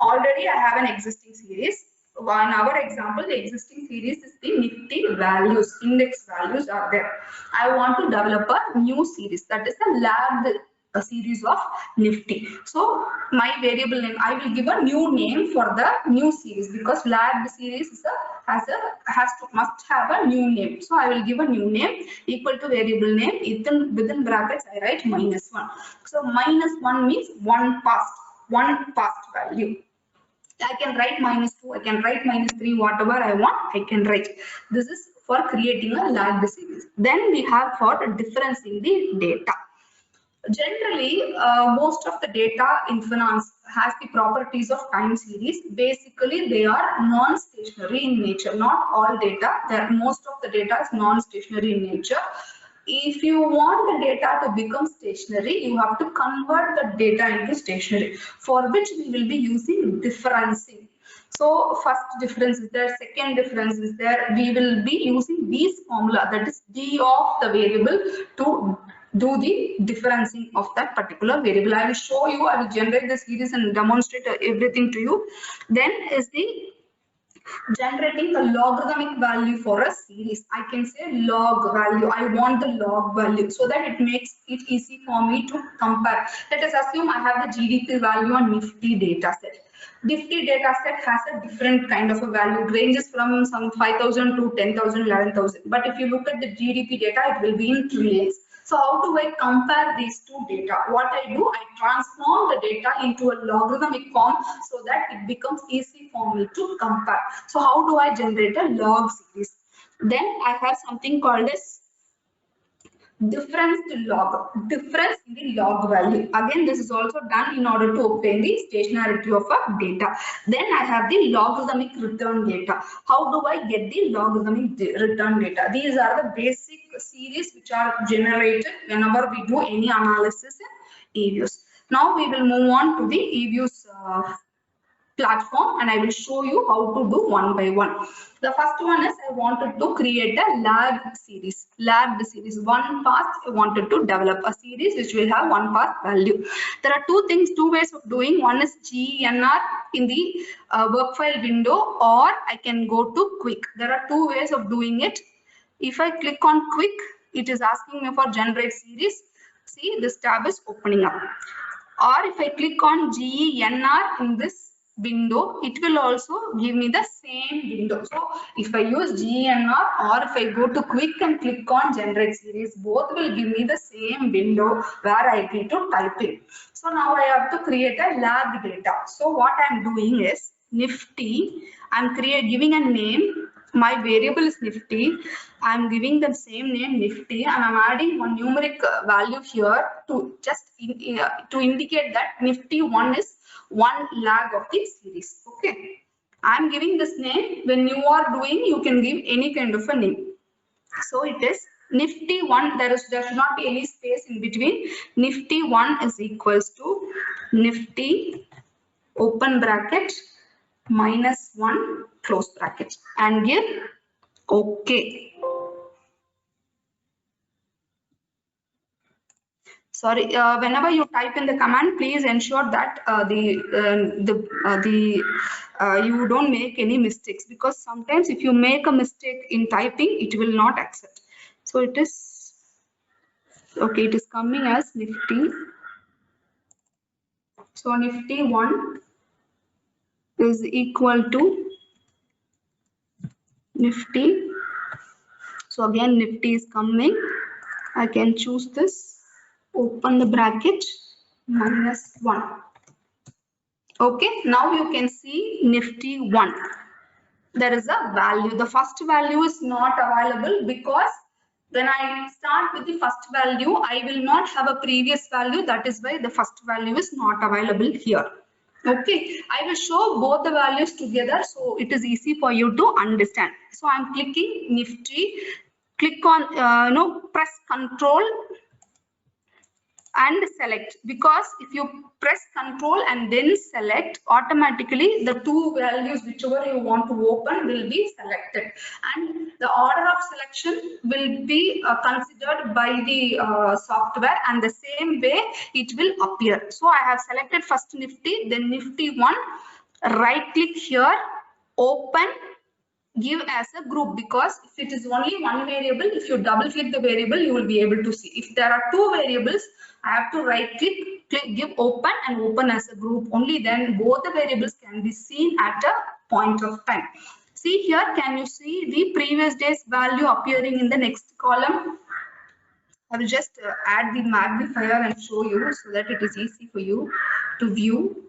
B: Already I have an existing series. In our example, the existing series is the Nifty values, index values are there. I want to develop a new series, that is a lagged a series of Nifty. So my variable name, I will give a new name for the new series because lagged series is must have a new name. So I will give a new name equal to variable name. Within brackets I write -1. So -1 means one past value. I can write -2, I can write -3, whatever I want, I can write. This is for creating a lagged series. Then we have for difference in the data. Generally, most of the data in finance has the properties of time series. Basically, they are non-stationary in nature. Not all data, most of the data is non-stationary in nature. If you want the data to become stationary, you have to convert the data into stationary, for which we will be using differencing. So first difference is there, second difference is there. We will be using this formula, that is d of the variable, to do the differencing of that particular variable. I will show you, I will generate the series and demonstrate everything to you. Then is the generating the logarithmic value for a series. I can say log value. I want the log value so that it makes it easy for me to compare. Let us assume I have the GDP value on Nifty data set. Nifty data set has a different kind of a value. It ranges from some 5,000 to 10,000, 11,000. But if you look at the GDP data, it will be in trillions. So how do I compare these two data? What I do, I transform the data into a logarithmic form so that it becomes easy for me to compare. So how do I generate a log series? Then I have something called as difference to log, difference in the log value. Again, this is also done in order to obtain the stationarity of a data. Then I have the logarithmic return data. How do I get the logarithmic return data? These are the basic series which are generated whenever we do any analysis in eViews. Now we will move on to the eViews platform, and I will show you how to do one by one. The first one is I wanted to create a lagged series. Lagged series, one path I wanted to develop a series which will have one path value. There are two ways of doing. One is GNR in the work file window, or I can go to quick. There are two ways of doing it. If I click on quick, it is asking me for generate series. See, this tab is opening up. Or if I click on GNR in this window, it will also give me the same window. So if I use GNR or if I go to quick and click on generate series, both will give me the same window where I need to type in. So now I have to create a lab data. So what I'm doing is Nifty, I'm giving a name. My variable is Nifty. I'm giving the same name Nifty, and I'm adding one numeric value here to just to indicate that Nifty 1 is one lag of the series. Okay, I'm giving this name. When you are doing, you can give any kind of a name. So it is Nifty 1. There should not be any space in between. Nifty 1 is equals to Nifty open bracket -1 close bracket, and give OK. Sorry, whenever you type in the command, please ensure that you don't make any mistakes, because sometimes if you make a mistake in typing, it will not accept. So it is okay. It is coming as Nifty. So Nifty 1 is equal to Nifty. So again, Nifty is coming. I can choose this. Open the bracket -1. Okay, now you can see Nifty 1. There is a value. The first value is not available because when I start with the first value, I will not have a previous value. That is why the first value is not available here. Okay, I will show both the values together so it is easy for you to understand. So I'm clicking Nifty. Click on press Control and select, because if you press Control and then select, automatically the two values whichever you want to open will be selected, and the order of selection will be considered by the software, and the same way it will appear. So I have selected first Nifty, then Nifty 1, right click here, open, give as a group, because if it is only one variable, if you double click the variable, you will be able to see. If there are two variables, I have to right click, give open and open as a group. Only then both the variables can be seen at a point of time. See here, can you see the previous day's value appearing in the next column? I will just add the magnifier and show you so that it is easy for you to view.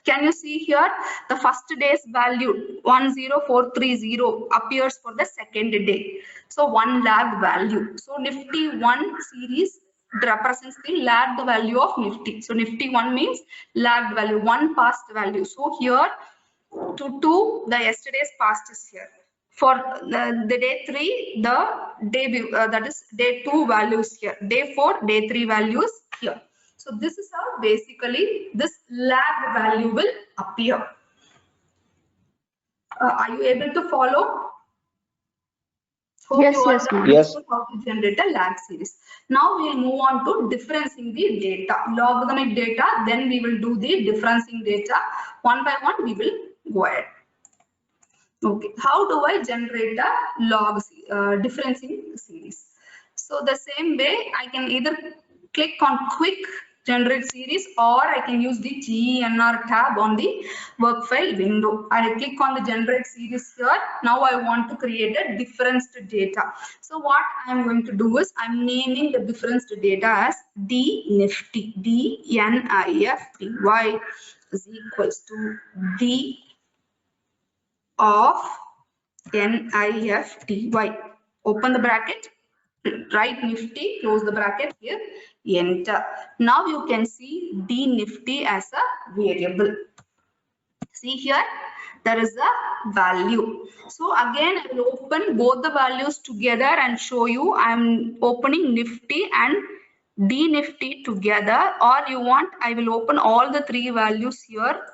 B: Can you see here the first day's value 10430 appears for the second day. So one lagged value. So Nifty 1 series represents the lagged value of Nifty. So Nifty 1 means lagged value, one past value. So here to 2, the yesterday's past is here. For the day 3, the day that is day 2 values here. Day 4, day 3 values here. So this is how basically this lagged value will appear. Are you able to follow? Hope
I: Yes,
B: you all
I: yes, ma'am.
B: understood how to generate a lag series. Now we'll move on to differencing the data, logarithmic data. Then we will do the differencing data. One by one, we will go ahead. Okay, how do I generate a log differencing series? So the same way, I can either click on quick generate series, or I can use the GENR tab on the work file window. I click on the generate series here. Now I want to create a differenced data. So what I'm going to do is I'm naming the differenced data as DNIFTY, DNIFTY is equals to D of NIFTY. Open the bracket, write Nifty, close the bracket here, enter. Now you can see DNIFTY as a variable. See here, there is a value. So again, I will open both the values together and show you. I'm opening Nifty and DNIFTY together, or you want, I will open all the three values here.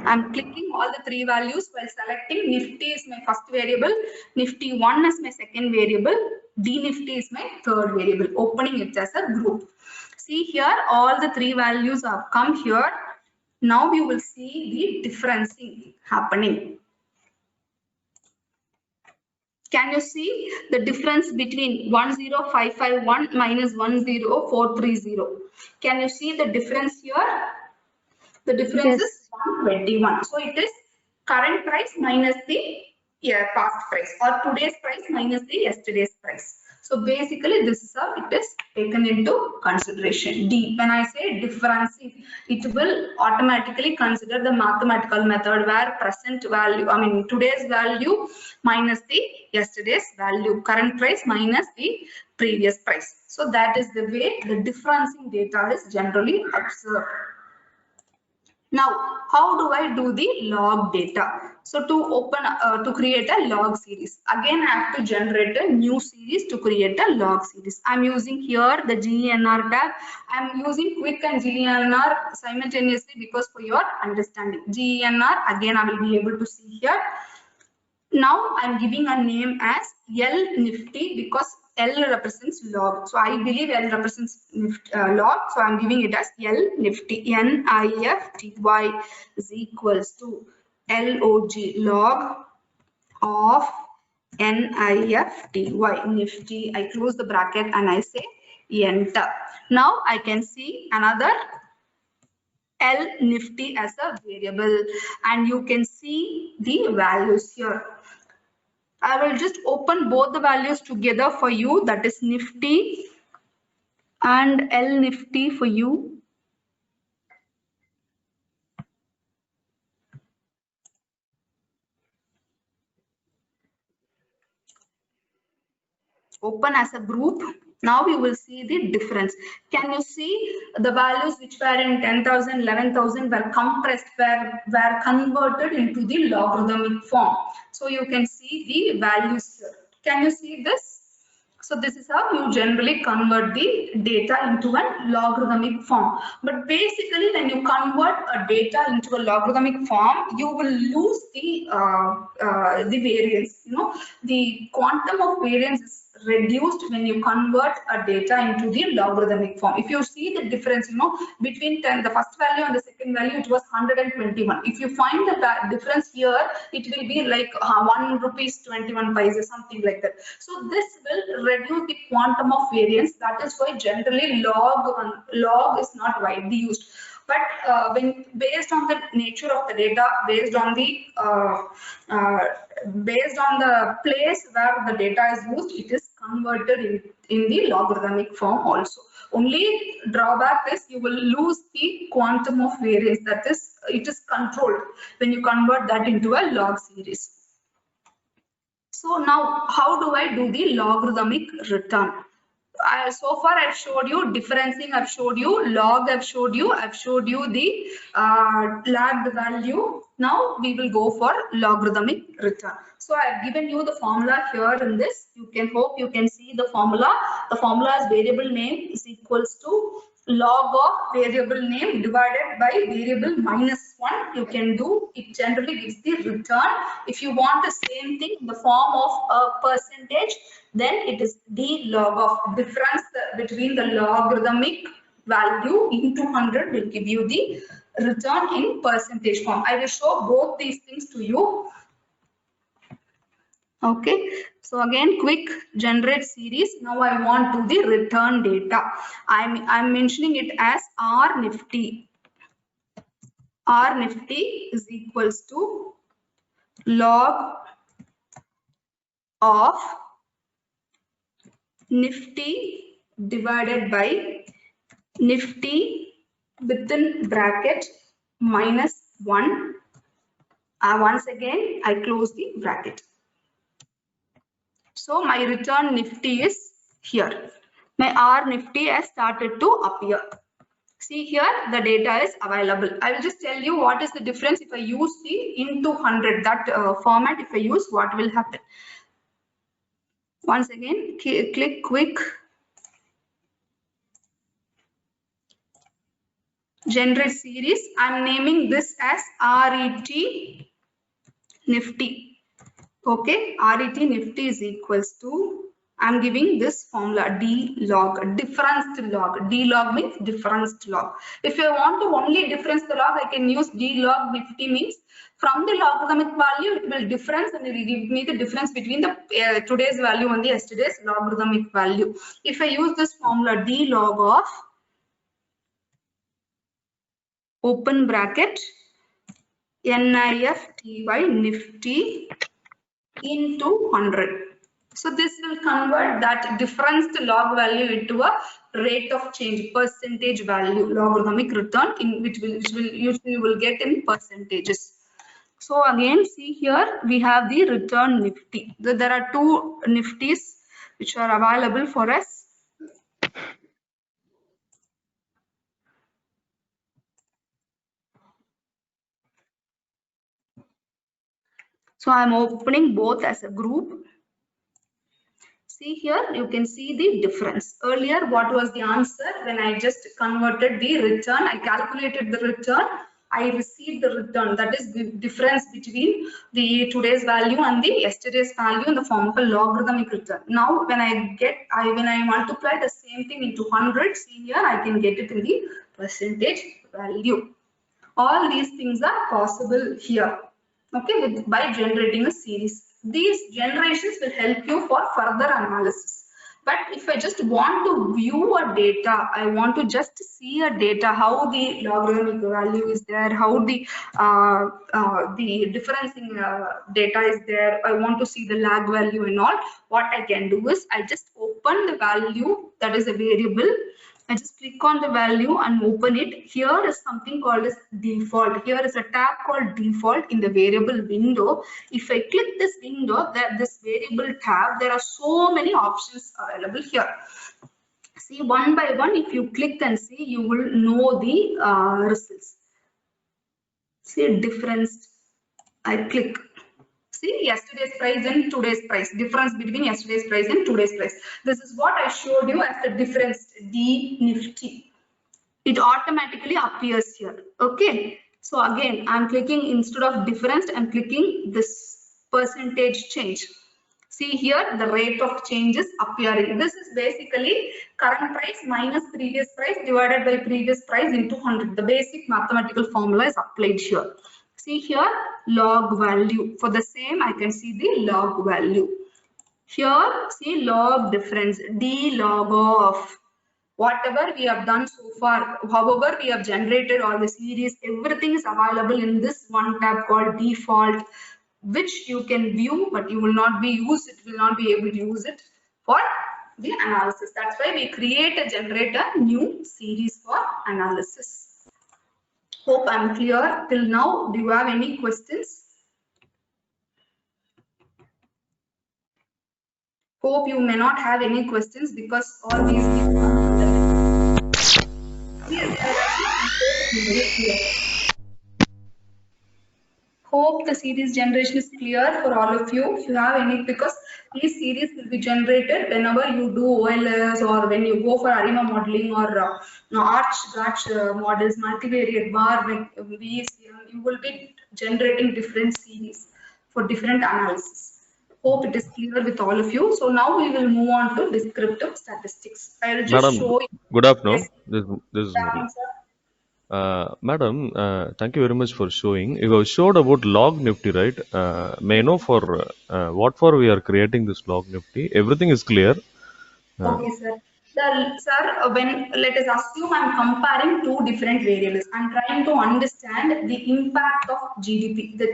B: I'm clicking all the three values while selecting. Nifty is my first variable, Nifty 1 is my second variable, DNIFTY is my third variable, opening it as a group. See here, all the three values have come here. Now you will see the differencing happening. Can you see the difference between 10551 minus 10430? Can you see the difference here? The difference is 121. So it is current price minus the past price, or today's price minus the yesterday's price. So basically this is how it is taken into consideration. When I say differencing, it will automatically consider the mathematical method where present value, I mean today's value minus the yesterday's value, current price minus the previous price. So that is the way the differencing data is generally observed. Now, how do I do the log data? So to create a log series, again I have to generate a new series to create a log series. I'm using here the GENR tab. I'm using quick and GENR simultaneously because for your understanding. GENR, again I will be able to see here. Now I'm giving a name as LNIFTY because L represents log. So I believe L represents log. So I'm giving it as LNIFTY, NIFTY is equals to log of NIFTY, Nifty. I close the bracket and I say enter. Now I can see another LNIFTY as a variable, and you can see the values here. I will just open both the values together for you, that is Nifty and LNIFTY for you. Open as a group. Now you will see the difference. Can you see the values which were in 10,000, 11,000 were compressed, were converted into the logarithmic form. So you can see the values here. Can you see this? So this is how you generally convert the data into a logarithmic form. But basically when you convert a data into a logarithmic form, you will lose the variance. You know, the quantum of variance is reduced when you convert a data into the logarithmic form. If you see the difference, between the first value and the second value, it was 121. If you find the difference here, it will be like 1 rupees 21 paise, something like that. So this will reduce the quantum of variance. That is why generally log is not widely used. But when based on the nature of the data, based on the place where the data is used, it is converted in the logarithmic form also. Only drawback is you will lose the quantum of variance, that is, it is controlled when you convert that into a log series. So now, how do I do the logarithmic return? So far I've showed you differencing, I've showed you log, I've showed you the lagged value. Now we will go for logarithmic return. So I've given you the formula here in this. Hope you can see the formula. The formula is variable name is equals to log of variable name divided by variable minus 1. You can do, it generally gives the return. If you want the same thing in the form of a percentage, then it is d log of difference between the logarithmic value into 100 will give you the return in percentage form. I will show both these things to you. Okay, so again, quick generate series. Now I want to the return data. I'm mentioning it as R Nifty. R Nifty is equals to log of Nifty divided by Nifty within bracket minus 1. Once again, I close the bracket. So my return Nifty is here. My R Nifty has started to appear. See here, the data is available. I will just tell you what is the difference if I use the into 100, that format. If I use, what will happen? Once again, click quick generate series. I'm naming this as RET Nifty. Okay, RET Nifty is equals to, I'm giving this formula d log, difference to log. D log means difference to log. If I want to only difference the log, I can use d log Nifty, means from the logarithmic value it will difference and it will give me the difference between the today's value and the yesterday's logarithmic value. If I use this formula d log of open bracket NIFTY Nifty into 100. So this will convert that difference to log value into a rate of change, percentage value, logarithmic return, in which you will get in percentages. So again, see here we have the return Nifty. There are two Nifties which are available for us. So I'm opening both as a group. See here, you can see the difference. Earlier, what was the answer? When I just converted the return, I calculated the return, I received the return. That is the difference between the today's value and the yesterday's value in the form of a logarithmic return. Now, when I multiply the same thing into 100, see here, I can get it in the percentage value. All these things are possible here. Okay, by generating a series. These generations will help you for further analysis. But if I just want to view a data, I want to just see a data, how the logarithmic value is there, how the differencing data is there, I want to see the lag value and all, what I can do is I just open the value, that is a variable. I just click on the value and open it. Here is something called as default. Here is a tab called default in the variable window. If I click this window, this variable tab, there are so many options available here. See, one by one, if you click and see, you will know the results. See, difference. I click. See, yesterday's price and today's price, difference between yesterday's price and today's price. This is what I showed you as the difference, D Nifty. It automatically appears here. Okay. So again, I'm clicking, instead of difference, I'm clicking this percentage change. See here, the rate of change is appearing. This is basically current price minus previous price divided by previous price into 100. The basic mathematical formula is applied here. See here, log value. For the same, I can see the log value. Here, see log difference, d log of. Whatever we have done so far, however we have generated all the series, everything is available in this one tab called default, which you can view, but you will not be used, it will not be able to use it for the analysis. That's why we generate a new series for analysis. Hope I'm clear till now. Do you have any questions? Hope you may not have any questions because all these Hope the series generation is clear for all of you. If you have any, because these series will be generated whenever you do OLS or when you go for ARIMA modeling or Arch models, multivariate bar, you will be generating different series for different analysis. Hope it is clear with all of you. So now we will move on to descriptive statistics. I will just
J: Madam,
B: show you.
J: good afternoon.
B: Yes.
J: This is Murli. Madam, thank you very much for showing. You have showed about log Nifty, right? May I know for what for we are creating this log Nifty? Everything is clear.
B: Okay, sir. Sir, when let us assume I'm comparing two different variables. I'm trying to understand the impact of GDP, the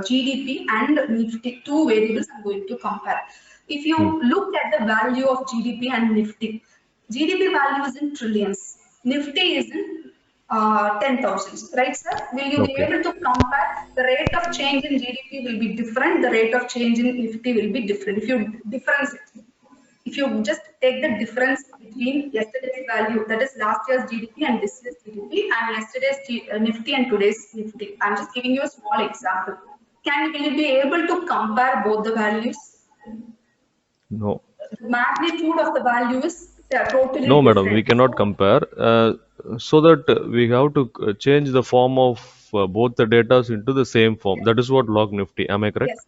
B: GDP and Nifty, two variables I'm going to compare. If you look at the value of GDP and Nifty, GDP value is in trillions, Nifty is in 10,000s, right, sir? Will you be able to compare? The rate of change in GDP will be different, the rate of change in Nifty will be different. If you difference it, if you just take the difference between yesterday's value, that is last year's GDP and this year's GDP, and yesterday's Nifty and today's Nifty, I'm just giving you a small example. Will you be able to compare both the values?
J: No.
B: The magnitude of the value is totally
J: No,
B: different.
J: madam, we cannot compare. So that we have to change the form of both the data into the same form. That is what log Nifty. Am I correct?
B: Yes.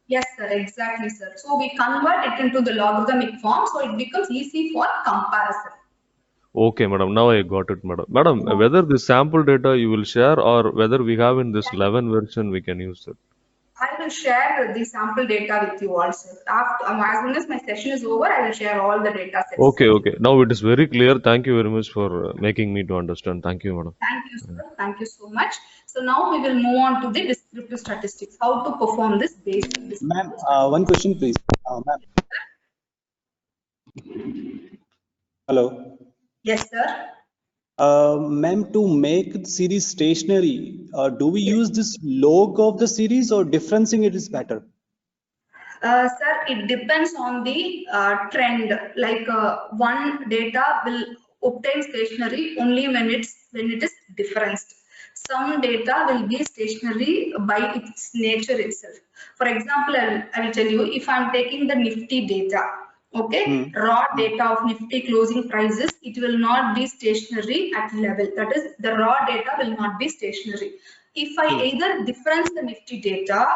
B: Yes, sir, exactly, sir. So we convert it into the logarithmic form, so it becomes easy for comparison.
J: Okay, madam. Now I got it, madam. Madam, whether the sample data you will share or whether we have in this 11 version, we can use it.
B: I will share the sample data with you also. After, as soon as my session is over, I will share all the data sets.
J: Okay, okay. Now it is very clear. Thank you very much for making me to understand. Thank you, madam.
B: Thank you, sir. Thank you so much. So now we will move on to the descriptive statistics. How to perform this basic.
K: Ma'am, one question, please. Ma'am. Hello.
B: Yes, sir.
K: Ma'am, to make the series stationary, do we use this log of the series or differencing it is better?
B: Sir, it depends on the trend. Like one data will obtain stationary only when it is differenced. Some data will be stationary by its nature itself. For example, I will tell you, if I'm taking the Nifty data, okay, raw data of Nifty closing prices, it will not be stationary at level. That is, the raw data will not be stationary. If I either difference the Nifty data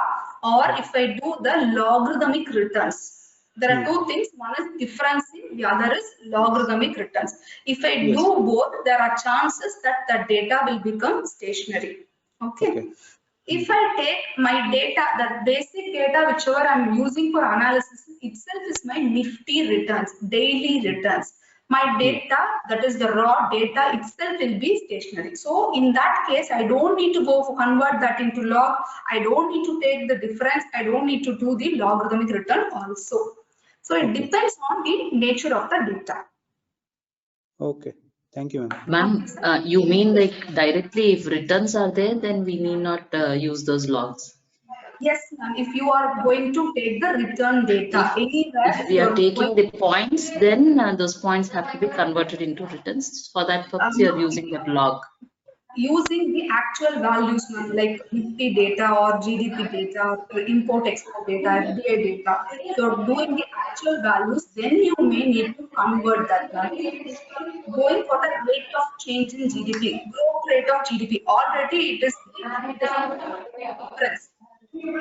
B: or if I do the logarithmic returns, there are two things. One is differencing, the other is logarithmic returns. If I do both, there are chances that the data will become stationary. Okay. If I take my data, the basic data whichever I'm using for analysis itself is my Nifty returns, daily returns. My data, that is the raw data itself, will be stationary. So in that case, I don't need to go convert that into log. I don't need to take the difference. I don't need to do the logarithmic return also. So it depends on the nature of the data.
K: Okay. Thank you,
E: ma'am. Ma'am, you mean like directly if returns are there, then we need not use those logs?
B: Yes, ma'am. If you are going to take the return data anywhere,
E: if we are taking the points, then those points have to be converted into returns. For that purpose, you are using that log.
B: Using the actual values, ma'am, like Nifty data or GDP data, or import-export data, FDI data. So doing the actual values, then you may need to convert that, ma'am. Going for the rate of change in GDP, growth rate of GDP, already it is difference.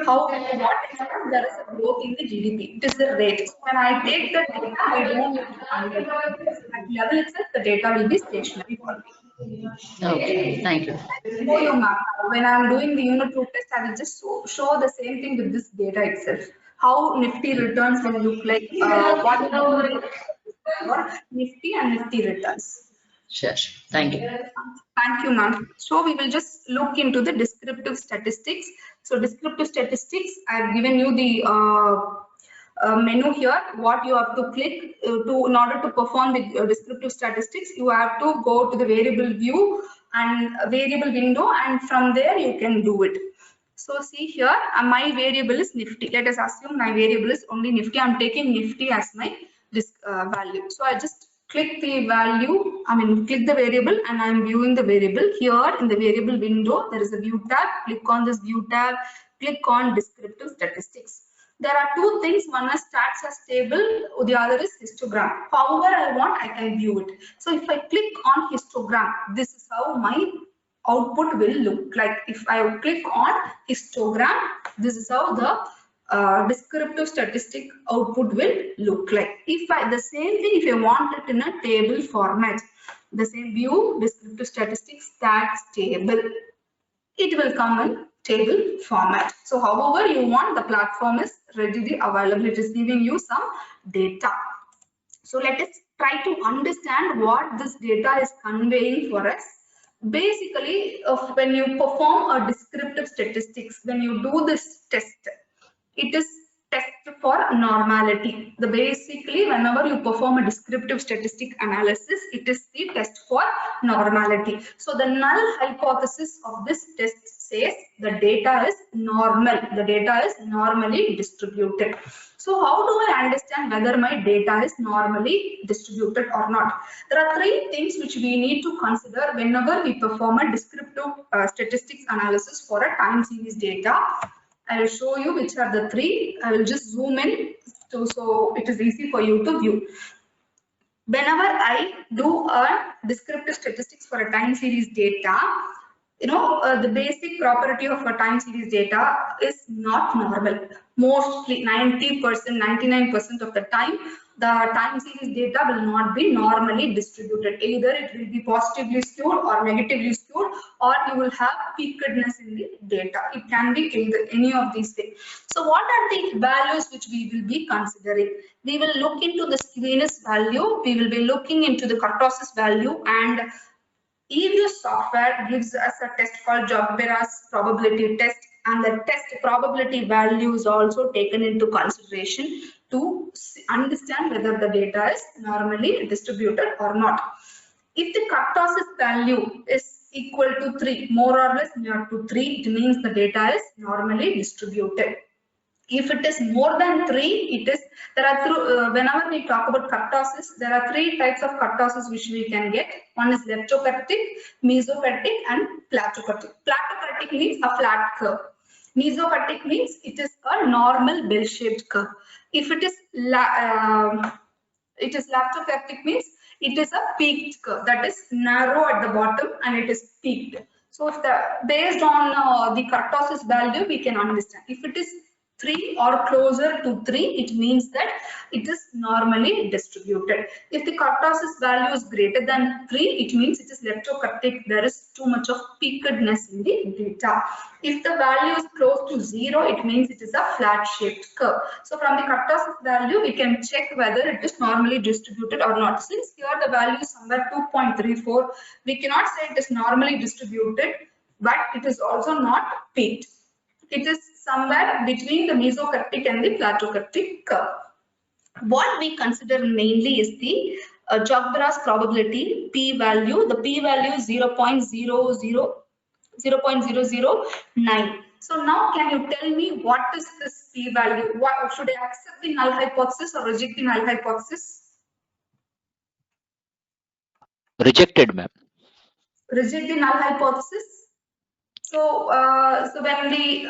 B: How what there is a growth in the GDP. It is the rate. So when I take the data, I don't need to convert. At level itself, the data will be stationary for me.
E: Okay, thank you.
B: Show you map. When I'm doing the unit root test, I will just show the same thing with this data itself. How Nifty returns will look like. What Nifty and Nifty returns.
E: Sure. Thank you.
B: Thank you, ma'am. So we will just look into the descriptive statistics. So descriptive statistics, I've given you the menu here. What you have to click in order to perform the descriptive statistics, you have to go to the variable view and variable window, and from there you can do it. So see here, my variable is Nifty. Let us assume my variable is only Nifty. I'm taking Nifty as my value. So I just click the value, click the variable, and I'm viewing the variable. Here in the variable window, there is a view tab. Click on this view tab, click on descriptive statistics. There are two things. One is stats as table, the other is histogram. However I want, I can view it. So if I click on histogram, this is how my output will look like. If I click on histogram, this is how the descriptive statistic output will look like. The same thing, if you want it in a table format, the same view, descriptive statistics, stats table, it will come in table format. So however you want, the platform is readily available. It is giving you some data. So let us try to understand what this data is conveying for us. Basically, when you perform a descriptive statistics, when you do this test, it is test for normality. Basically, whenever you perform a descriptive statistic analysis, it is the test for normality. So the null hypothesis of this test says the data is normal. The data is normally distributed. So how do I understand whether my data is normally distributed or not? There are three things which we need to consider whenever we perform a descriptive statistics analysis for a time series data. I will show you which are the three. I will just zoom in so it is easy for you to view. Whenever I do a descriptive statistics for a time series data, the basic property of a time series data is not normal. Mostly 90%, 99% of the time, the time series data will not be normally distributed. Either it will be positively skewed or negatively skewed, or you will have peakedness in the data. It can be either any of these things. So what are the values which we will be considering? We will look into the skewness value. We will be looking into the kurtosis value, and eViews software gives us a test called Jogber's probability test, and the test probability value is also taken into consideration to understand whether the data is normally distributed or not. If the kurtosis value is equal to 3, more or less near to 3, it means the data is normally distributed. If it is more than 3, whenever we talk about kurtosis, there are 3 types of kurtosis which we can get. One is leptokurtic, mesokurtic, and platokurtic. Platokurtic means a flat curve. Mesokurtic means it is a normal bell-shaped curve. If it is leptokurtic means it is a peaked curve, that is narrow at the bottom and it is peaked. So if based on the kurtosis value, we can understand. If it is 3 or closer to 3, it means that it is normally distributed. If the kurtosis value is greater than 3, it means it is leptokurtic. There is too much of peakedness in the data. If the value is close to 0, it means it is a flat-shaped curve. So from the kurtosis value, we can check whether it is normally distributed or not. Since here the value is somewhere 2.34, we cannot say it is normally distributed, but it is also not peaked. It is somewhere between the mesokurtic and the platokurtic curve. What we consider mainly is the Jogber's probability p-value. The p-value is 0.009. So now can you tell me what is this p-value? Should I accept the null hypothesis or reject the null hypothesis?
H: Rejected, ma'am.
B: Reject the null hypothesis. So, when the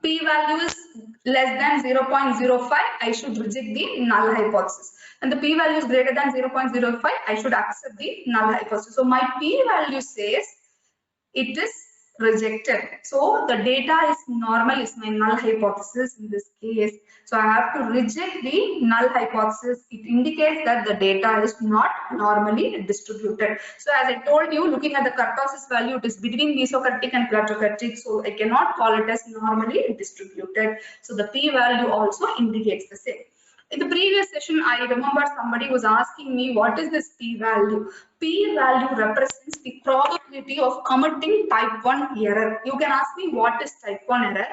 B: p-value is less than 0.05, I should reject the null hypothesis. And the p-value is greater than 0.05, I should accept the null hypothesis. So my p-value says it is rejected. So the data is normal is my null hypothesis in this case. So I have to reject the null hypothesis. It indicates that the data is not normally distributed. So as I told you, looking at the kurtosis value, it is between mesokurtic and platokurtic. So I cannot call it as normally distributed. So the p-value also indicates the same. In the previous session, I remember somebody was asking me, what is this p-value? P-value represents the probability of committing type 1 error. You can ask me, what is type 1 error?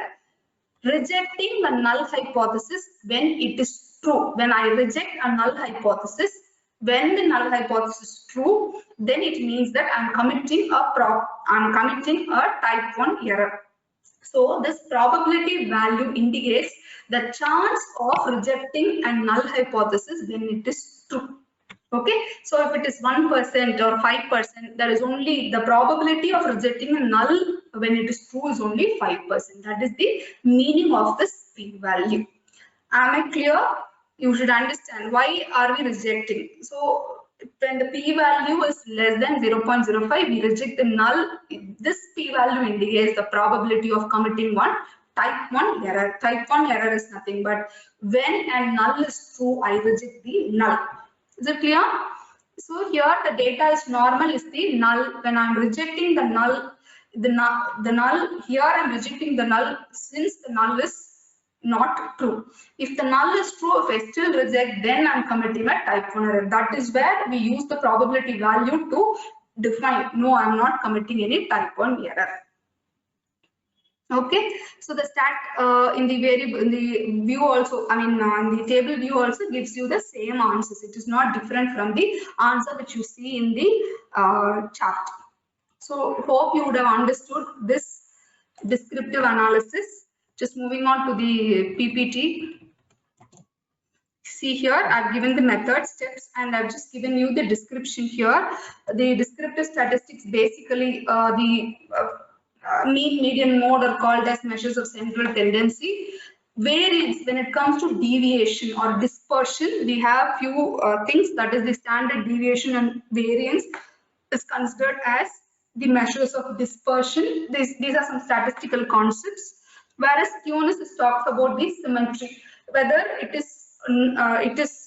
B: Rejecting the null hypothesis when it is true. When I reject a null hypothesis, when the null hypothesis is true, then it means that I'm committing a type 1 error. So this probability value indicates the chance of rejecting a null hypothesis when it is true. Okay, so if it is 1% or 5%, there is only the probability of rejecting a null when it is true is only 5%. That is the meaning of this p-value. Am I clear? You should understand why are we rejecting. So when the p-value is less than 0.05, we reject the null. This p-value indicates the probability of committing one type 1 error. Type 1 error is nothing but when a null is true, I reject the null. Is it clear? So here the data is normal is the null. When I'm rejecting the null, here I'm rejecting the null since the null is not true. If the null is true, if I still reject, then I'm committing a type 1 error. That is where we use the probability value to define, no, I'm not committing any type 1 error. Okay, so the stat in the variable, in the view also, in the table view also gives you the same answers. It is not different from the answer which you see in the chart. So hope you would have understood this descriptive analysis. Just moving on to the PPT. See here, I've given the method steps and I've just given you the description here. The descriptive statistics, basically the mean, median, mode are called as measures of central tendency. Variance, when it comes to deviation or dispersion, we have few things, that is the standard deviation and variance is considered as the measures of dispersion. These are some statistical concepts. Whereas skewness talks about the symmetry, whether it is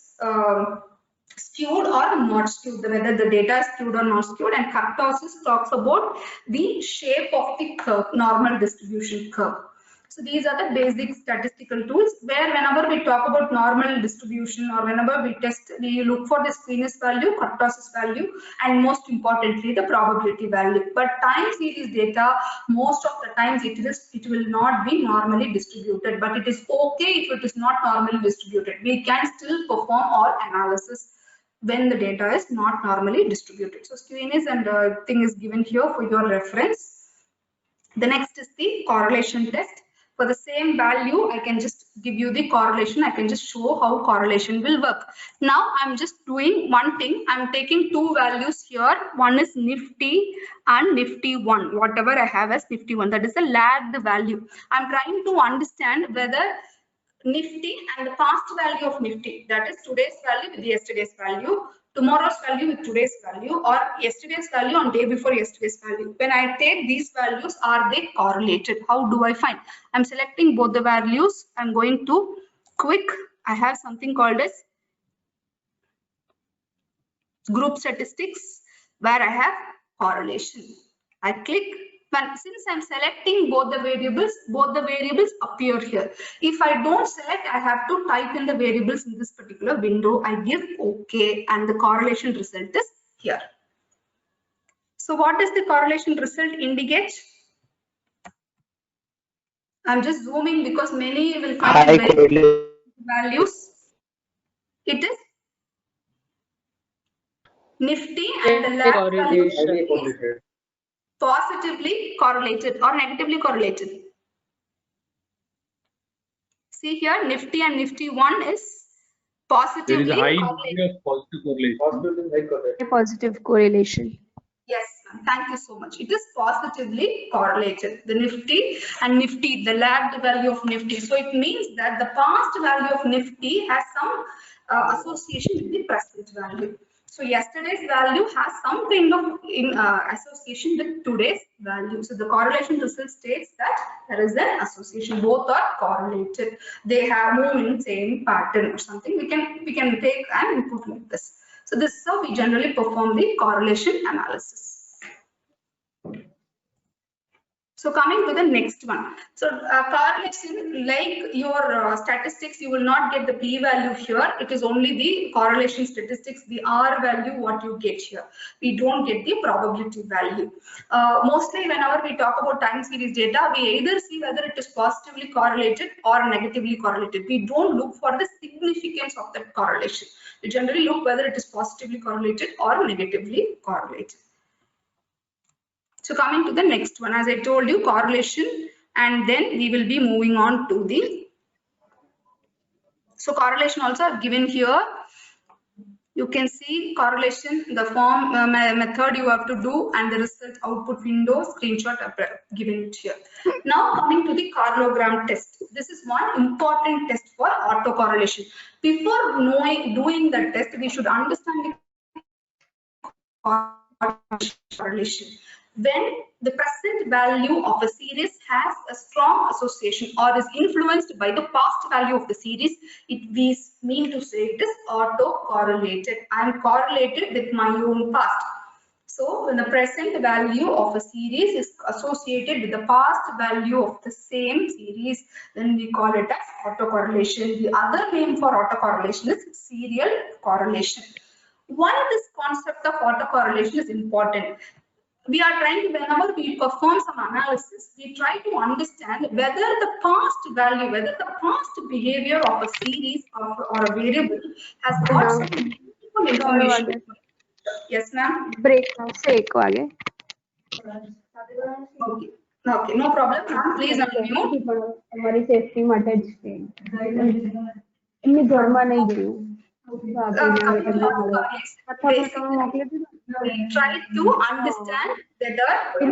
B: skewed or not skewed, whether the data is skewed or not skewed, and kurtosis talks about the shape of the curve, normal distribution curve. So these are the basic statistical tools where whenever we talk about normal distribution or whenever we test, we look for the skewness value, kurtosis value, and most importantly the probability value. But time series data, most of the times it will not be normally distributed, but it is okay if it is not normally distributed. We can still perform all analysis when the data is not normally distributed. So skewness and thing is given here for your reference. The next is the correlation test. For the same value, I can just give you the correlation. I can just show how correlation will work. Now I'm just doing one thing. I'm taking two values here. One is Nifty and Nifty 1, whatever I have as Nifty 1. That is the lagged value. I'm trying to understand whether Nifty and the past value of Nifty, that is today's value with yesterday's value, tomorrow's value with today's value, or yesterday's value on day before yesterday's value. When I take these values, are they correlated? How do I find? I'm selecting both the values. I'm going to quick. I have something called as group statistics where I have correlation. I click. Since I'm selecting both the variables appear here. If I don't select, I have to type in the variables in this particular window. I give OK and the correlation result is here. So what does the correlation result indicate? I'm just zooming because many will find very values. It is Nifty and the last value is positively correlated or negatively correlated. See here, Nifty and Nifty 1 is positively
C: There is a high
B: correlated.
C: degree of positive correlation.
I: Positive correlation.
B: Yes, thank you so much. It is positively correlated. The Nifty and Nifty, the lagged value of Nifty. So it means that the past value of Nifty has some association with the present value. So yesterday's value has some kind of association with today's value. So the correlation result states that there is an association. Both are correlated. They have moved in same pattern or something. We can take an input like this. So this is how we generally perform the correlation analysis. So coming to the next one. So correlation, like your statistics, you will not get the p-value here. It is only the correlation statistics, the R value, what you get here. We don't get the probability value. Mostly whenever we talk about time series data, we either see whether it is positively correlated or negatively correlated. We don't look for the significance of that correlation. We generally look whether it is positively correlated or negatively correlated. So coming to the next one, as I told you, correlation, and then we will be moving on to the, so correlation also given here. You can see correlation, the form method you have to do, and the result output window screenshot given here. Now coming to the Karlogram test. This is one important test for autocorrelation. Before doing the test, we should understand the correlation. When the present value of a series has a strong association or is influenced by the past value of the series, we mean to say it is autocorrelated. I am correlated with my own past. So when the present value of a series is associated with the past value of the same series, then we call it as autocorrelation. The other name for autocorrelation is serial correlation. Why this concept of autocorrelation is important? We are trying to, whenever we perform some analysis, we try to understand whether the past value, whether the past behavior of a series or a variable has got some meaningful information. Yes, ma'am.
I: Break now. Say okay.
B: Okay, no problem. Ma'am, please unmute.
I: हमारी safety માટે જ છે. એમની ઘરમાં નહીં ગયું.
B: Try to understand whether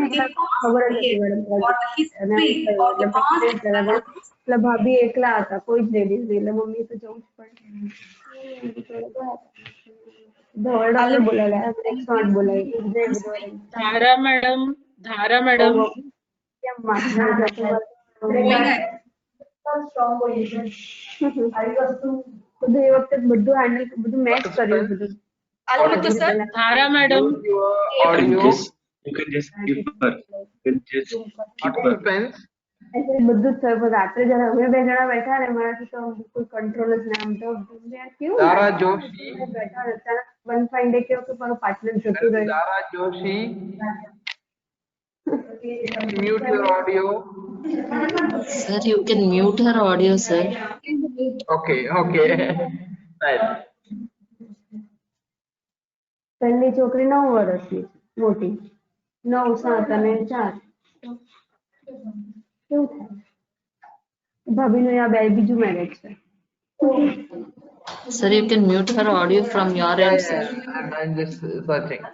B: the past behavior or the history or the past values.
I: એટલે ભાભી એકલા હતા, કોઈ જ લેડીઝ નહીં, એટલે મમ્મી તો જવું જ પડે. ધોરડાને બોલાવ્યા, 108 બોલાવી.
F: धारा मैडम
I: કેમ માથા બધું એ વખતે બધું હેન્ડલ બધું મેચ કર્યું બધું.
F: धारा madam
C: You can just give her. You can just give her.
I: એટલે બધું જ થયું. રાત્રે જયારે અમે બે જણા બેઠા ને મારાથી તો કોઈ કંટ્રોલ જ ના. આમ તો કેવું
A: Dara Joshi.
I: બેઠા અચાનક વન ફાઇન ડે કેવો કે મારો પાર્ટનર જતું રહ્યું.
A: Dara Joshi. Mute your audio.
E: Sir, you can mute her audio, sir.
A: Okay. Right.
I: પહેલી છોકરી 9 વર્ષની મોટી 9 7 અને 4. કેવું થાય? ભાભીનું આ બીજું મેરેજ છે.
E: Sir, you can mute her audio from your end, sir.
A: I'm just searching.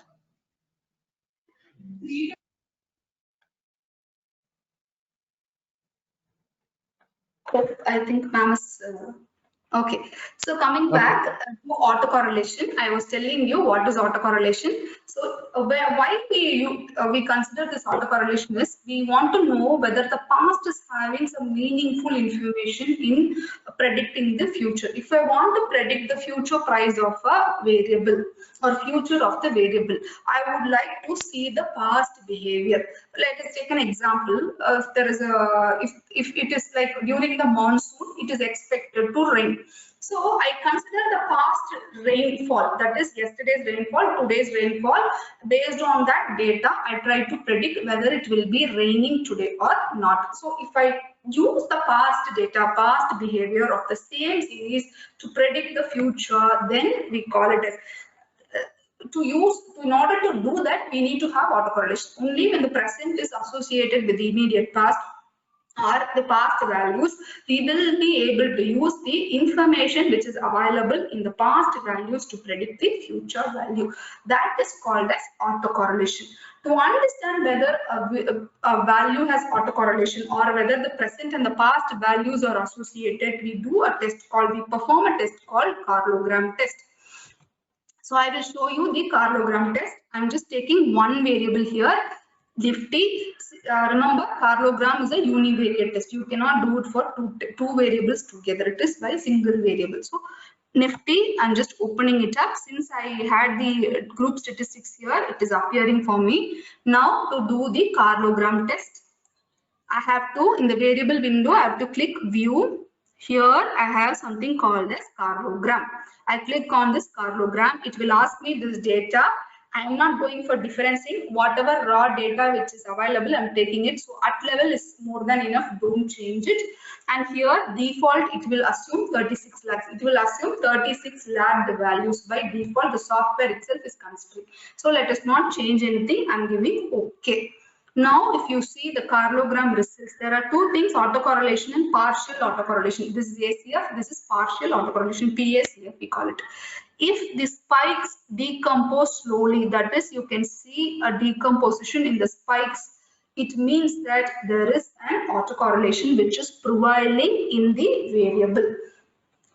B: I think ma'am is okay. So coming back to autocorrelation, I was telling you what is autocorrelation. So why we consider this autocorrelation is we want to know whether the past is having some meaningful information in predicting the future. If I want to predict the future price of a variable or future of the variable, I would like to see the past behavior. Let us take an example. If there is if it is like during the monsoon, it is expected to rain. So I consider the past rainfall, that is yesterday's rainfall, today's rainfall. Based on that data, I try to predict whether it will be raining today or not. So if I use the past data, past behavior of the same series to predict the future, then we call it as in order to do that, we need to have autocorrelation. Only when the present is associated with the immediate past or the past values, we will be able to use the information which is available in the past values to predict the future value. That is called as autocorrelation. To understand whether a value has autocorrelation or whether the present and the past values are associated, we perform a test called Karlogram test. So I will show you the parallelogram test. I'm just taking one variable here, Nifty. Remember, parallelogram is a univariate test. You cannot do it for two variables together. It is by single variable. So Nifty, I'm just opening it up. Since I had the group statistics here, it is appearing for me. Now to do the parallelogram test, I have to, in the variable window, I have to click view. Here I have something called as parallelogram. I click on this parallelogram. It will ask me this data. I am not going for differencing. Whatever raw data which is available, I'm taking it. So at level is more than enough. Don't change it. And here default, it will assume 36 lakhs. It will assume 36 lakh values by default. The software itself is considering. So let us not change anything. I'm giving OK. Now, if you see the parallelogram results, there are two things, autocorrelation and partial autocorrelation. This is ACF, this is partial autocorrelation, PACF we call it. If the spikes decompose slowly, that is, you can see a decomposition in the spikes, it means that there is an autocorrelation which is prevailing in the variable.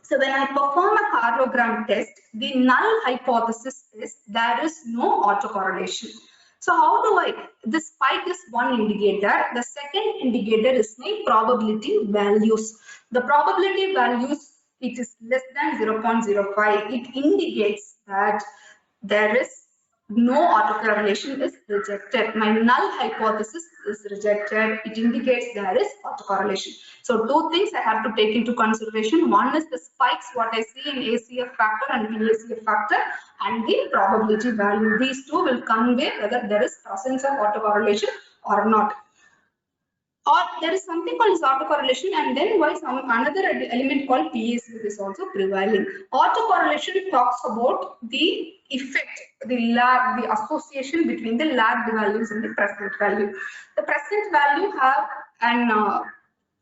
B: So when I perform a parallelogram test, the null hypothesis is there is no autocorrelation. So how do the spike is one indicator. The second indicator is my probability values. The probability values, it is less than 0.05. It indicates that there is no autocorrelation is rejected. My null hypothesis is rejected. It indicates there is autocorrelation. So two things I have to take into consideration. One is the spikes, what I see in ACF factor and PACF factor, and the probability value. These two will convey whether there is presence of autocorrelation or not. Or there is something called autocorrelation, and then why another element called PACF is also prevailing. Autocorrelation talks about the effect, the lag, the association between the lagged values and the present value. The present value have an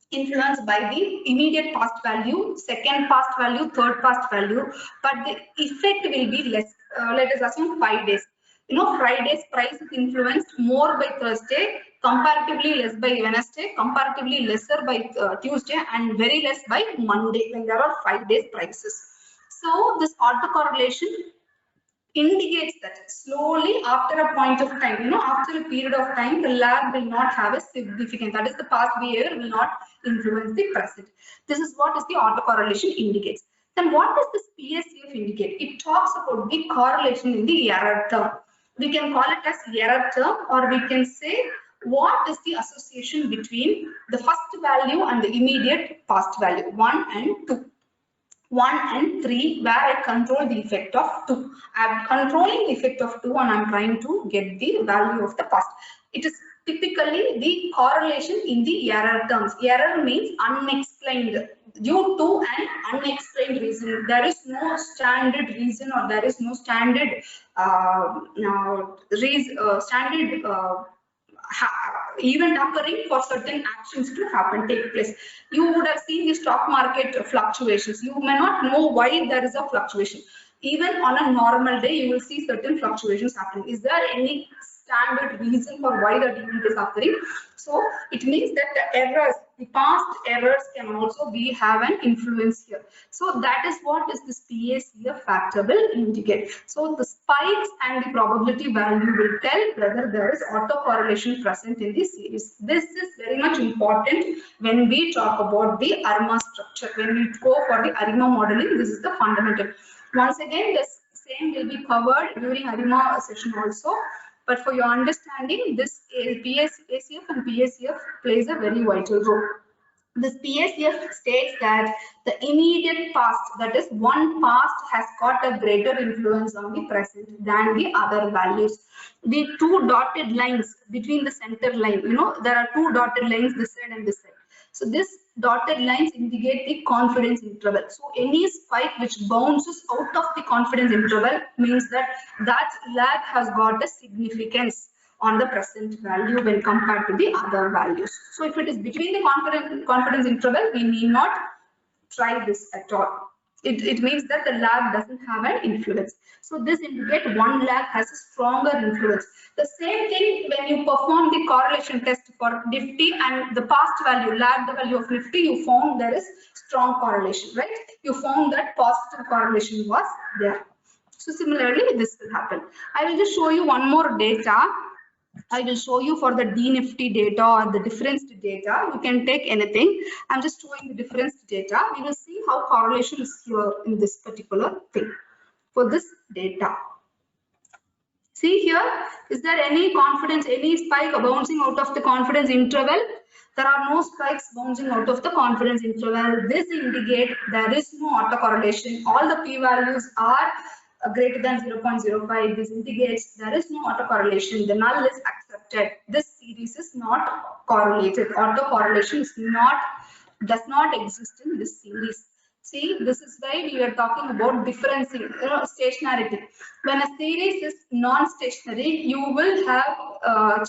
B: influence by the immediate past value, second past value, third past value, but the effect will be less. Let us assume 5 days. You know, Friday's price is influenced more by Thursday, comparatively less by Wednesday, comparatively lesser by Tuesday, and very less by Monday when there are 5 days prices. So this autocorrelation indicates that slowly after a point of time, you know, after a period of time, the lag will not have a significance. That is, the past behavior will not influence the present. This is what is the autocorrelation indicates. Then what does this PACF indicate? It talks about the correlation in the error term. We can call it as error term, or we can say what is the association between the first value and the immediate past value, 1 and 2. 1 and 3, where I control the effect of 2. I'm controlling the effect of 2 and I'm trying to get the value of the past. It is typically the correlation in the error terms. Error means unexplained, due to an unexplained reason. There is no standard reason, or there is no standard event occurring for certain actions to take place. You would have seen the stock market fluctuations. You may not know why there is a fluctuation. Even on a normal day, you will see certain fluctuations happening. Is there any standard reason for why that event is occurring? So it means that the errors, the past errors, can also have an influence here. So that is what is this PACF factor will indicate. So the spikes and the probability value will tell whether there is autocorrelation present in the series. This is very much important when we talk about the ARIMA structure. When we go for the ARIMA modeling, this is the fundamental. Once again, the same will be covered during ARIMA session also. But for your understanding, this PACF and PACF plays a very vital role. This PACF states that the immediate past, that is, one past has got a greater influence on the present than the other values. The two dotted lines between the center line, you know, there are two dotted lines this side and this side. So this dotted lines indicate the confidence interval. So any spike which bounces out of the confidence interval means that that lag has got a significance on the present value when compared to the other values. So if it is between the confidence interval, we need not try this at all. It means that the lag doesn't have an influence. So this indicates one lag has a stronger influence. The same thing when you perform the correlation test for Nifty and the past value, lagged value of Nifty, you found there is strong correlation, right? You found that positive correlation was there. So similarly, this will happen. I will just show you one more data. I will show you for the D-Nifty data or the difference data. You can take anything. I'm just showing the difference data. We will see how correlation is here in this particular thing for this data. See here, is there any confidence, any spike bouncing out of the confidence interval? There are no spikes bouncing out of the confidence interval. This indicates there is no autocorrelation. All the p-values are greater than 0.05. This indicates there is no autocorrelation. The null is accepted. This series is not correlated. Autocorrelation is does not exist in this series. See, this is why we are talking about differencing, stationarity. When a series is non-stationary, you will have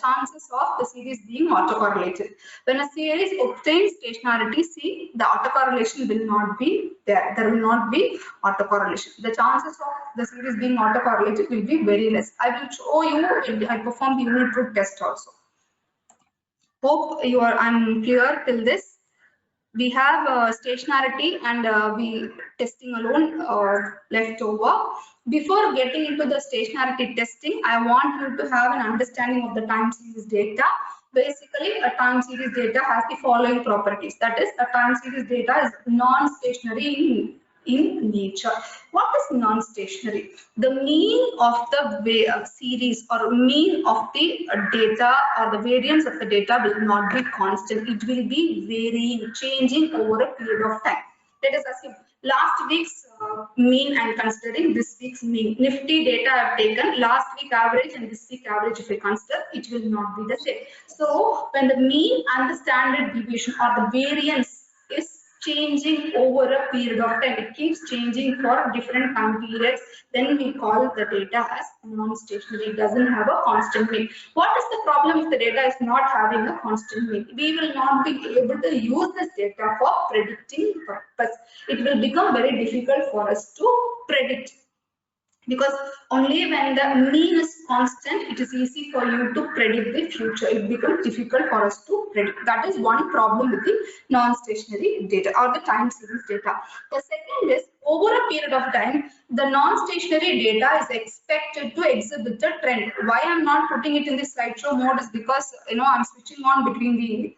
B: chances of the series being autocorrelated. When a series obtains stationarity, see, the autocorrelation will not be there. There will not be autocorrelation. The chances of the series being autocorrelated will be very less. I will show you. I performed the unit root test also. Hope I'm clear till this. We have stationarity and we testing alone left over. Before getting into the stationarity testing, I want you to have an understanding of the time series data. Basically, a time series data has the following properties. That is, a time series data is non-stationary in nature. What is non-stationary? The mean of the series or mean of the data or the variance of the data will not be constant. It will be varying, changing over a period of time. Let us assume last week's mean and considering this week's mean. Nifty data I have taken last week average and this week average if I consider, it will not be the same. So when the mean and the standard deviation or the variance is changing over a period of time, it keeps changing for different time periods, then we call the data as non-stationary. It doesn't have a constant mean. What is the problem if the data is not having a constant mean? We will not be able to use this data for predicting purpose. It will become very difficult for us to predict, because only when the mean is constant, it is easy for you to predict the future. It becomes difficult for us to predict. That is one problem with the non-stationary data or the time series data. The second is, over a period of time, the non-stationary data is expected to exhibit a trend. Why I'm not putting it in the slideshow mode is because I'm switching on between the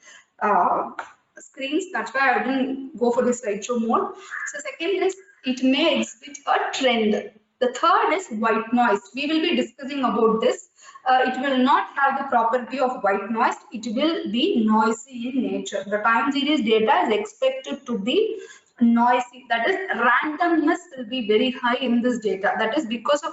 B: screens. That's why I didn't go for the slideshow mode. So second is, it may exhibit a trend. The third is white noise. We will be discussing about this. It will not have the property of white noise. It will be noisy in nature. The time series data is expected to be noisy. That is, randomness will be very high in this data. That is because of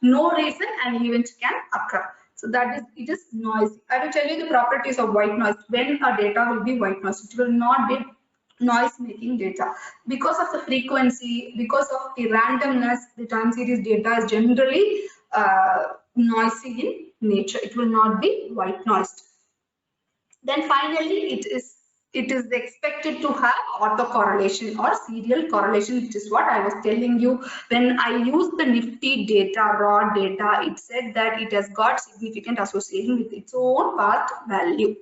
B: no reason an event can occur. So that is, it is noisy. I will tell you the properties of white noise. When a data will be white noise, it will not be noise making data. Because of the frequency, because of the randomness, the time series data is generally noisy in nature. It will not be white noised. Then finally, it is expected to have autocorrelation or serial correlation, which is what I was telling you. When I used the Nifty data, raw data, it said that it has got significant association with its own path value.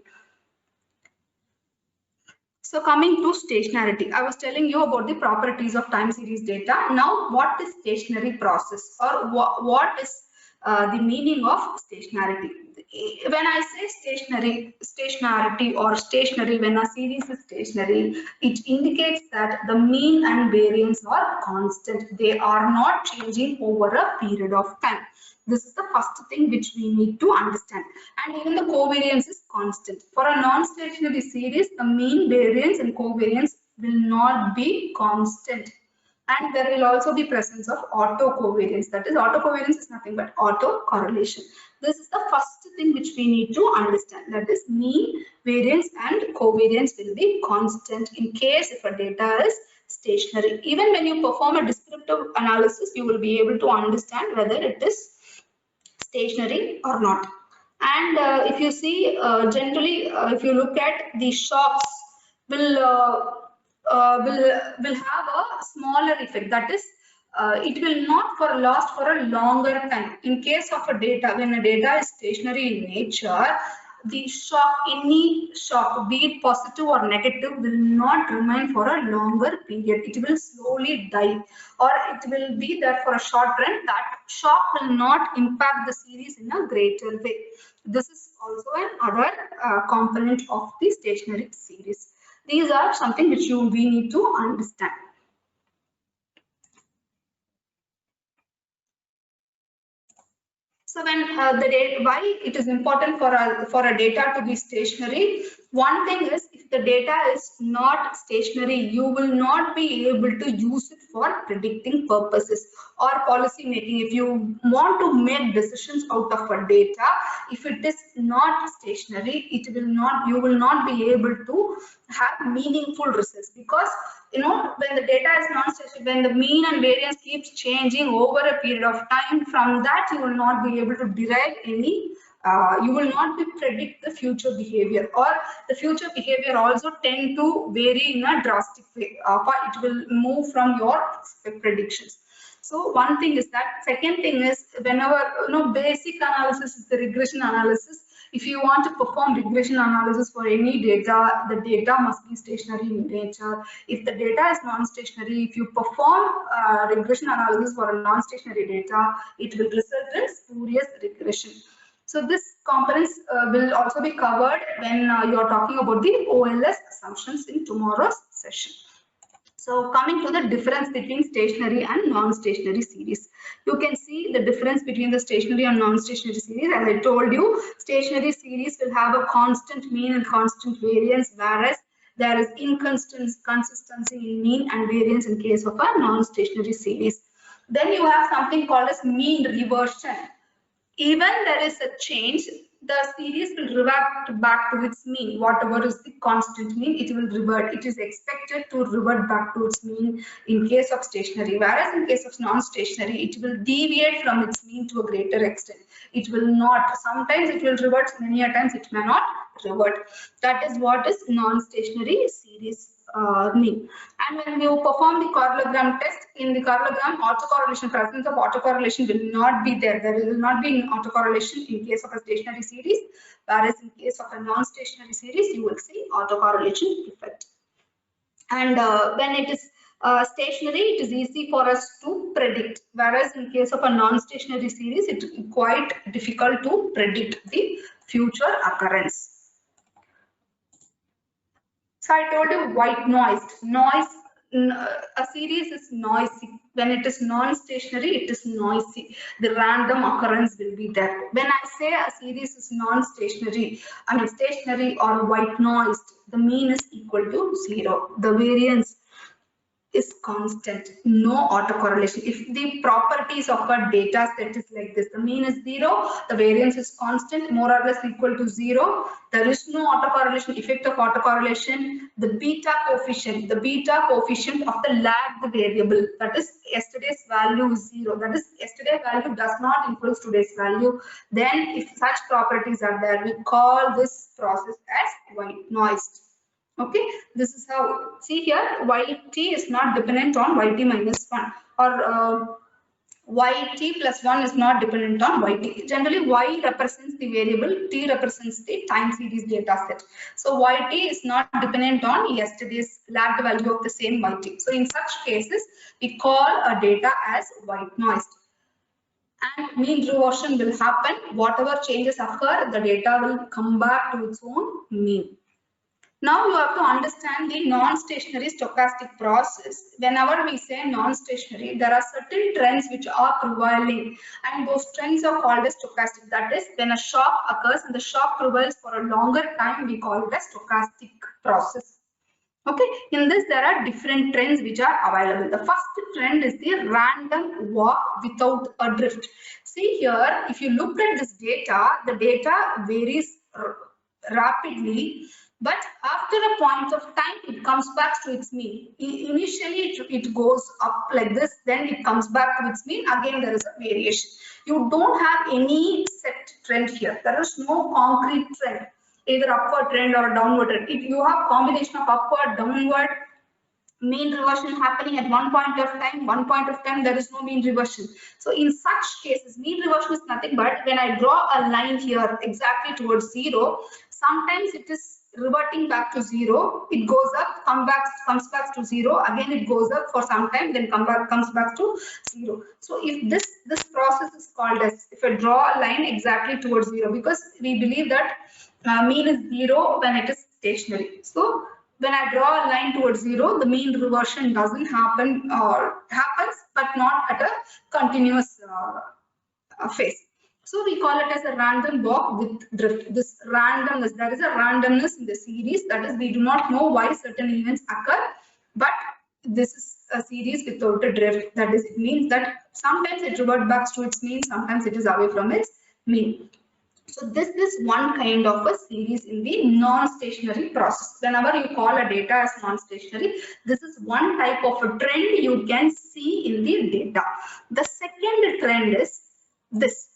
B: So coming to stationarity, I was telling you about the properties of time series data. Now, what is stationary process, or what is the meaning of stationarity? When I say stationarity or stationary, when a series is stationary, it indicates that the mean and variance are constant. They are not changing over a period of time. This is the first thing which we need to understand. And even the covariance is constant. For a non-stationary series, the mean, variance and covariance will not be constant. And there will also be presence of autocovariance. That is, autocovariance is nothing but autocorrelation. This is the first thing which we need to understand. That is, mean, variance and covariance will be constant in case if a data is stationary. Even when you perform a descriptive analysis, you will be able to understand whether it is stationary or not. And if you see, generally, if you look at the shocks, will have a smaller effect. That is, it will not last for a longer time. In case of a data, when a data is stationary in nature, the shock, any shock, be it positive or negative, will not remain for a longer period. It will slowly die, or it will be there for a short run. That shock will not impact the series in a greater way. This is also another component of the stationary series. These are something which we need to understand. So when why it is important for a data to be stationary? One thing is, if the data is not stationary, you will not be able to use it for predicting purposes or policy making. If you want to make decisions out of a data, if it is not stationary, you will not be able to have meaningful results, because when the data is non-stationary, when the mean and variance keeps changing over a period of time, from that you will not be able to derive any, you will not be predict the future behavior, or the future behavior also tend to vary in a drastic way. It will move from your predictions. So one thing is that. Second thing is, whenever basic analysis is the regression analysis. If you want to perform regression analysis for any data, the data must be stationary in nature. If the data is non-stationary, if you perform regression analysis for a non-stationary data, it will result in spurious regression. So this components will also be covered when you are talking about the OLS assumptions in tomorrow's session. So coming to the difference between stationary and non-stationary series, you can see the difference between the stationary and non-stationary series. As I told you, stationary series will have a constant mean and constant variance, whereas there is inconsistency in mean and variance in case of a non-stationary series. Then you have something called as mean reversion. Even there is a change, the series will revert back to its mean. Whatever is the constant mean, it will revert. It is expected to revert back to its mean in case of stationary, whereas in case of non-stationary, it will deviate from its mean to a greater extent. It will not. Sometimes it will revert, many a times it may not revert. That is what is non-stationary series mean. And when you perform the correlogram test, in the correlogram, autocorrelation, presence of autocorrelation will not be there. There will not be autocorrelation in case of a stationary series, whereas in case of a non-stationary series, you will see autocorrelation effect. And when it is stationary, it is easy for us to predict, whereas in case of a non-stationary series, it is quite difficult to predict the future occurrence. So I told you white noise. A series is noisy. When it is non-stationary, it is noisy. The random occurrence will be there. When I say a series is non-stationary, I mean stationary or white noise, the mean is equal to 0. The variance is constant, no autocorrelation. If the properties of a data set is like this, the mean is 0, the variance is constant, more or less equal to 0. There is no autocorrelation, effect of autocorrelation. The beta coefficient of the lagged variable, that is yesterday's value is 0. That is yesterday's value does not influence today's value. Then if such properties are there, we call this process as white noise. Okay, this is how, see here, yt is not dependent on yt minus 1, or yt plus 1 is not dependent on yt. Generally, y represents the variable, t represents the time series data set. So yt is not dependent on yesterday's lagged value of the same yt. So in such cases, we call a data as white noise. And mean reversion will happen. Whatever changes occur, the data will come back to its own mean. Now you have to understand the non-stationary stochastic process. Whenever we say non-stationary, there are certain trends which are prevailing, and those trends are called as stochastic. That is, when a shock occurs and the shock prevails for a longer time, we call it a stochastic process. Okay, in this there are different trends which are available. The first trend is the random walk without a drift. See here, if you look at this data, the data varies rapidly. But after a point of time, it comes back to its mean. Initially, it goes up like this, then it comes back to its mean. Again, there is a variation. You don't have any set trend here. There is no concrete trend, either upward trend or downward trend. If you have combination of upward, downward, mean reversion happening at one point of time, there is no mean reversion. So in such cases, mean reversion is nothing but when I draw a line here exactly towards 0, sometimes it is reverting back to 0, it goes up, comes back to 0, again it goes up for some time, then comes back to 0. So if this process is called as, if I draw a line exactly towards 0, because we believe that mean is 0 when it is stationary. So when I draw a line towards 0, the mean reversion doesn't happen, or happens, but not at a continuous phase. So we call it as a random walk with drift. This randomness, there is a randomness in the series, that is, we do not know why certain events occur, but this is a series without a drift. That is, it means that sometimes it reverts back to its mean, sometimes it is away from its mean. So this is one kind of a series in the non-stationary process. Whenever you call a data as non-stationary, this is one type of a trend you can see in the data. The second trend is this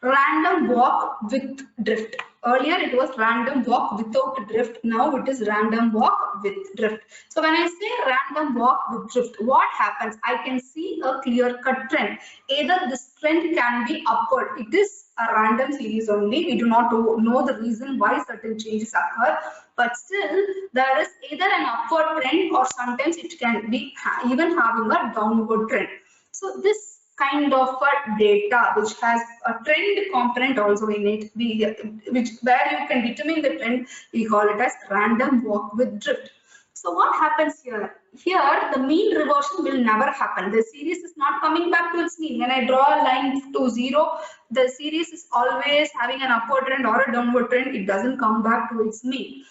B: random walk with drift. Earlier it was random walk without drift. Now it is random walk with drift. So when I say random walk with drift, what happens? I can see a clear-cut trend. Either this trend can be upward. It is a random series only. We do not know the reason why certain changes occur, but still there is either an upward trend, or sometimes it can be even having a downward trend. So this kind of a data which has a trend component also in it, where you can determine the trend, we call it as random walk with drift. So what happens here? Here the mean reversion will never happen. The series is not coming back to its mean. When I draw a line to 0, the series is always having an upward trend or a downward trend. It doesn't come back to its mean.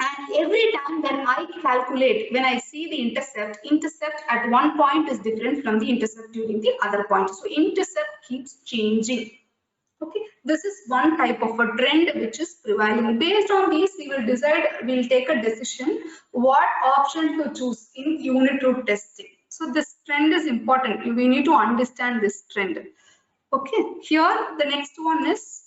B: And every time when I calculate, when I see the intercept at one point is different from the intercept during the other point. So intercept keeps changing. Okay, this is one type of a trend which is prevailing. Based on these, we will decide, we will take a decision what option to choose in unit root testing. So this trend is important. We need to understand this trend. Okay, here the next one is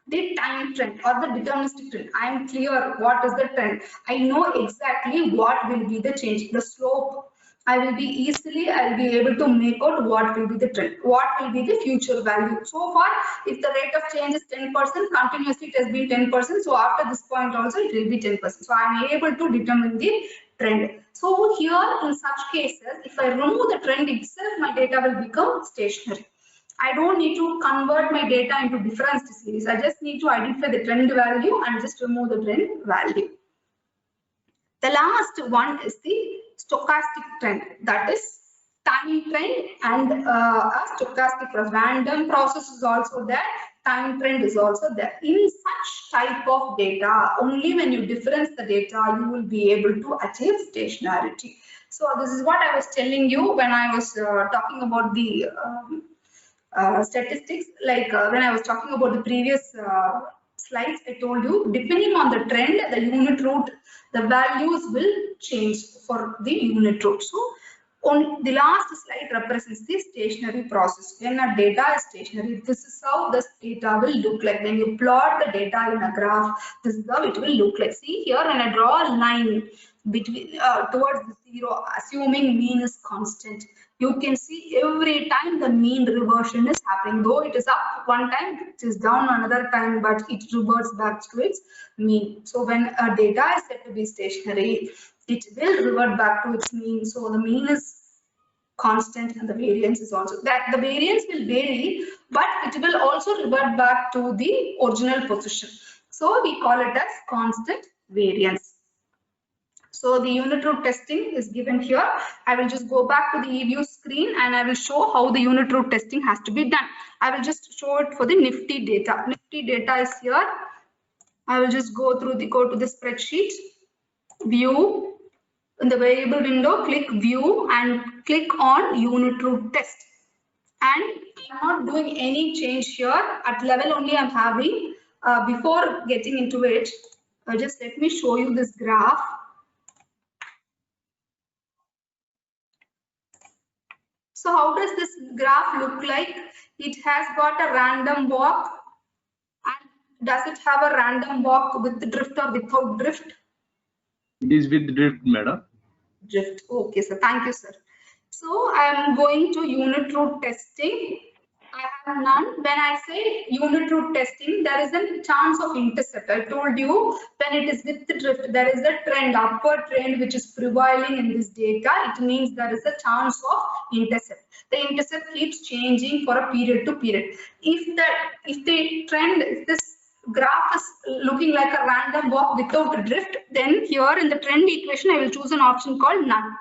B: the time trend or the deterministic trend. I am clear what is the trend. I know exactly what will be the change, the slope. I will be able to make out what will be the trend, what will be the future value. So far, if the rate of change is 10%, continuously it has been 10%. So after this point also it will be 10%. So I am able to determine the trend. So here in such cases, if I remove the trend itself, my data will become stationary. I don't need to convert my data into difference series. I just need to identify the trend value and just remove the trend value. The last one is the stochastic trend, that is time trend, and a stochastic random process is also there, time trend is also there. In such type of data, only when you difference the data, you will be able to achieve stationarity. So this is what I was telling you when I was talking about the statistics, like when I was talking about the previous slides, I told you, depending on the trend, the unit root, the values will change for the unit root. So on the last slide represents the stationary process. When a data is stationary, this is how the data will look like. When you plot the data in a graph, this is how it will look like. See here, when I draw a line between towards the 0, assuming mean is constant, you can see every time the mean reversion is happening. Though it is up one time, it is down another time, but it reverts back to its mean. So when a data is said to be stationary, it will revert back to its mean. So the mean is constant and the variance is also that. The variance will vary, but it will also revert back to the original position. So we call it as constant variance. So the unit root testing is given here. I will just go back to the eView screen and I will show how the unit root testing has to be done. I will just show it for the Nifty data. Nifty data is here. I will just go to the spreadsheet, view, in the variable window, click view and click on unit root test. And I'm not doing any change here. At level only I'm having. Before getting into it, just let me show you this graph. So how does this graph look like? It has got a random walk. And does it have a random walk with drift or without drift?
C: It is with drift, madam.
B: drift. Okay, sir. Thank you, sir. So I am going to unit root testing. I have none. When I say unit root testing, there is a chance of intercept. I told you when it is with the drift, there is a trend, upward trend, which is prevailing in this data. It means there is a chance of intercept. The intercept keeps changing for a period to period. If the trend, if this graph is looking like a random walk without a drift, then here in the trend equation, I will choose an option called none.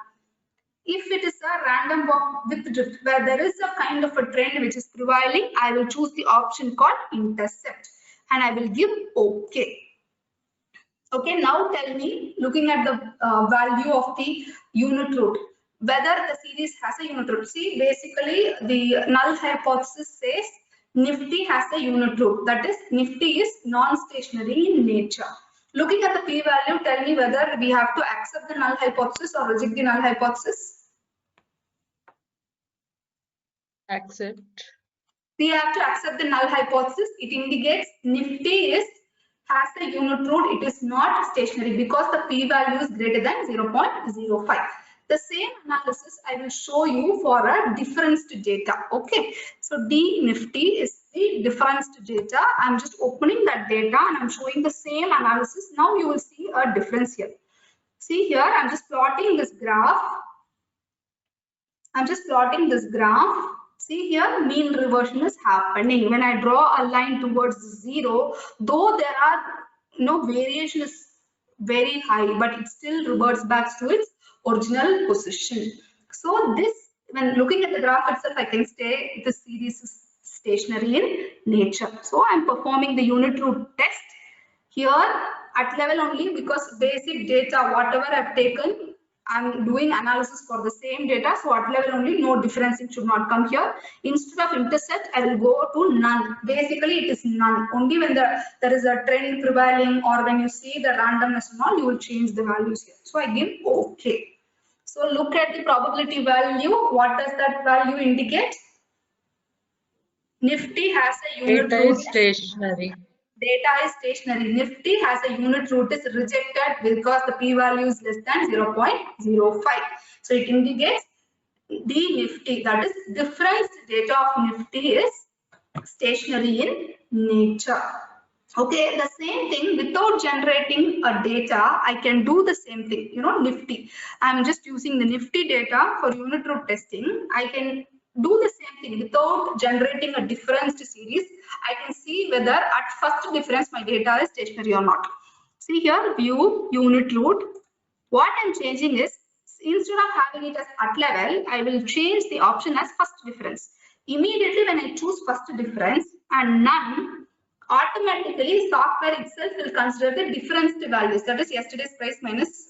B: If it is a random walk with drift, where there is a kind of a trend which is prevailing, I will choose the option called intercept and I will give OK. Okay, now tell me, looking at the value of the unit root, whether the series has a unit root. See, basically the null hypothesis says Nifty has a unit root. That is, Nifty is non-stationary in nature. Looking at the p-value, tell me whether we have to accept the null hypothesis or reject the null hypothesis.
F: Accept.
B: We have to accept the null hypothesis. It indicates Nifty has a unit root. It is not stationary because the p-value is greater than 0.05. The same analysis I will show you for a difference to data. Okay, so D Nifty is the difference to data. I'm just opening that data and I'm showing the same analysis. Now you will see a difference here. See here, I'm just plotting this graph. See here, mean reversion is happening. When I draw a line towards 0, though there are variation is very high, but it still reverts back to its original position. So this, when looking at the graph itself, I can say the series is stationary in nature. So I'm performing the unit root test here at level only, because basic data, whatever I've taken, I'm doing analysis for the same data. So at level only, no differencing should not come here. Instead of intercept, I will go to none. Basically, it is none. Only when there is a trend prevailing or when you see the randomness and all, you will change the values here. So I give OK. So look at the probability value. What does that value indicate? Nifty has a unit
F: Data
B: root.
F: is stationary.
B: Data is stationary. Nifty has a unit root is rejected because the p-value is less than 0.05. So it indicates the Nifty, that is difference data of Nifty, is stationary in nature. Okay, the same thing without generating a data, I can do the same thing. Nifty. I'm just using the Nifty data for unit root testing. I can do the same thing without generating a difference series. I can see whether at first difference my data is stationary or not. See here, view unit root. What I'm changing is, instead of having it as at level, I will change the option as first difference. Immediately when I choose first difference and none, automatically software itself will consider the difference to values. That is yesterday's price minus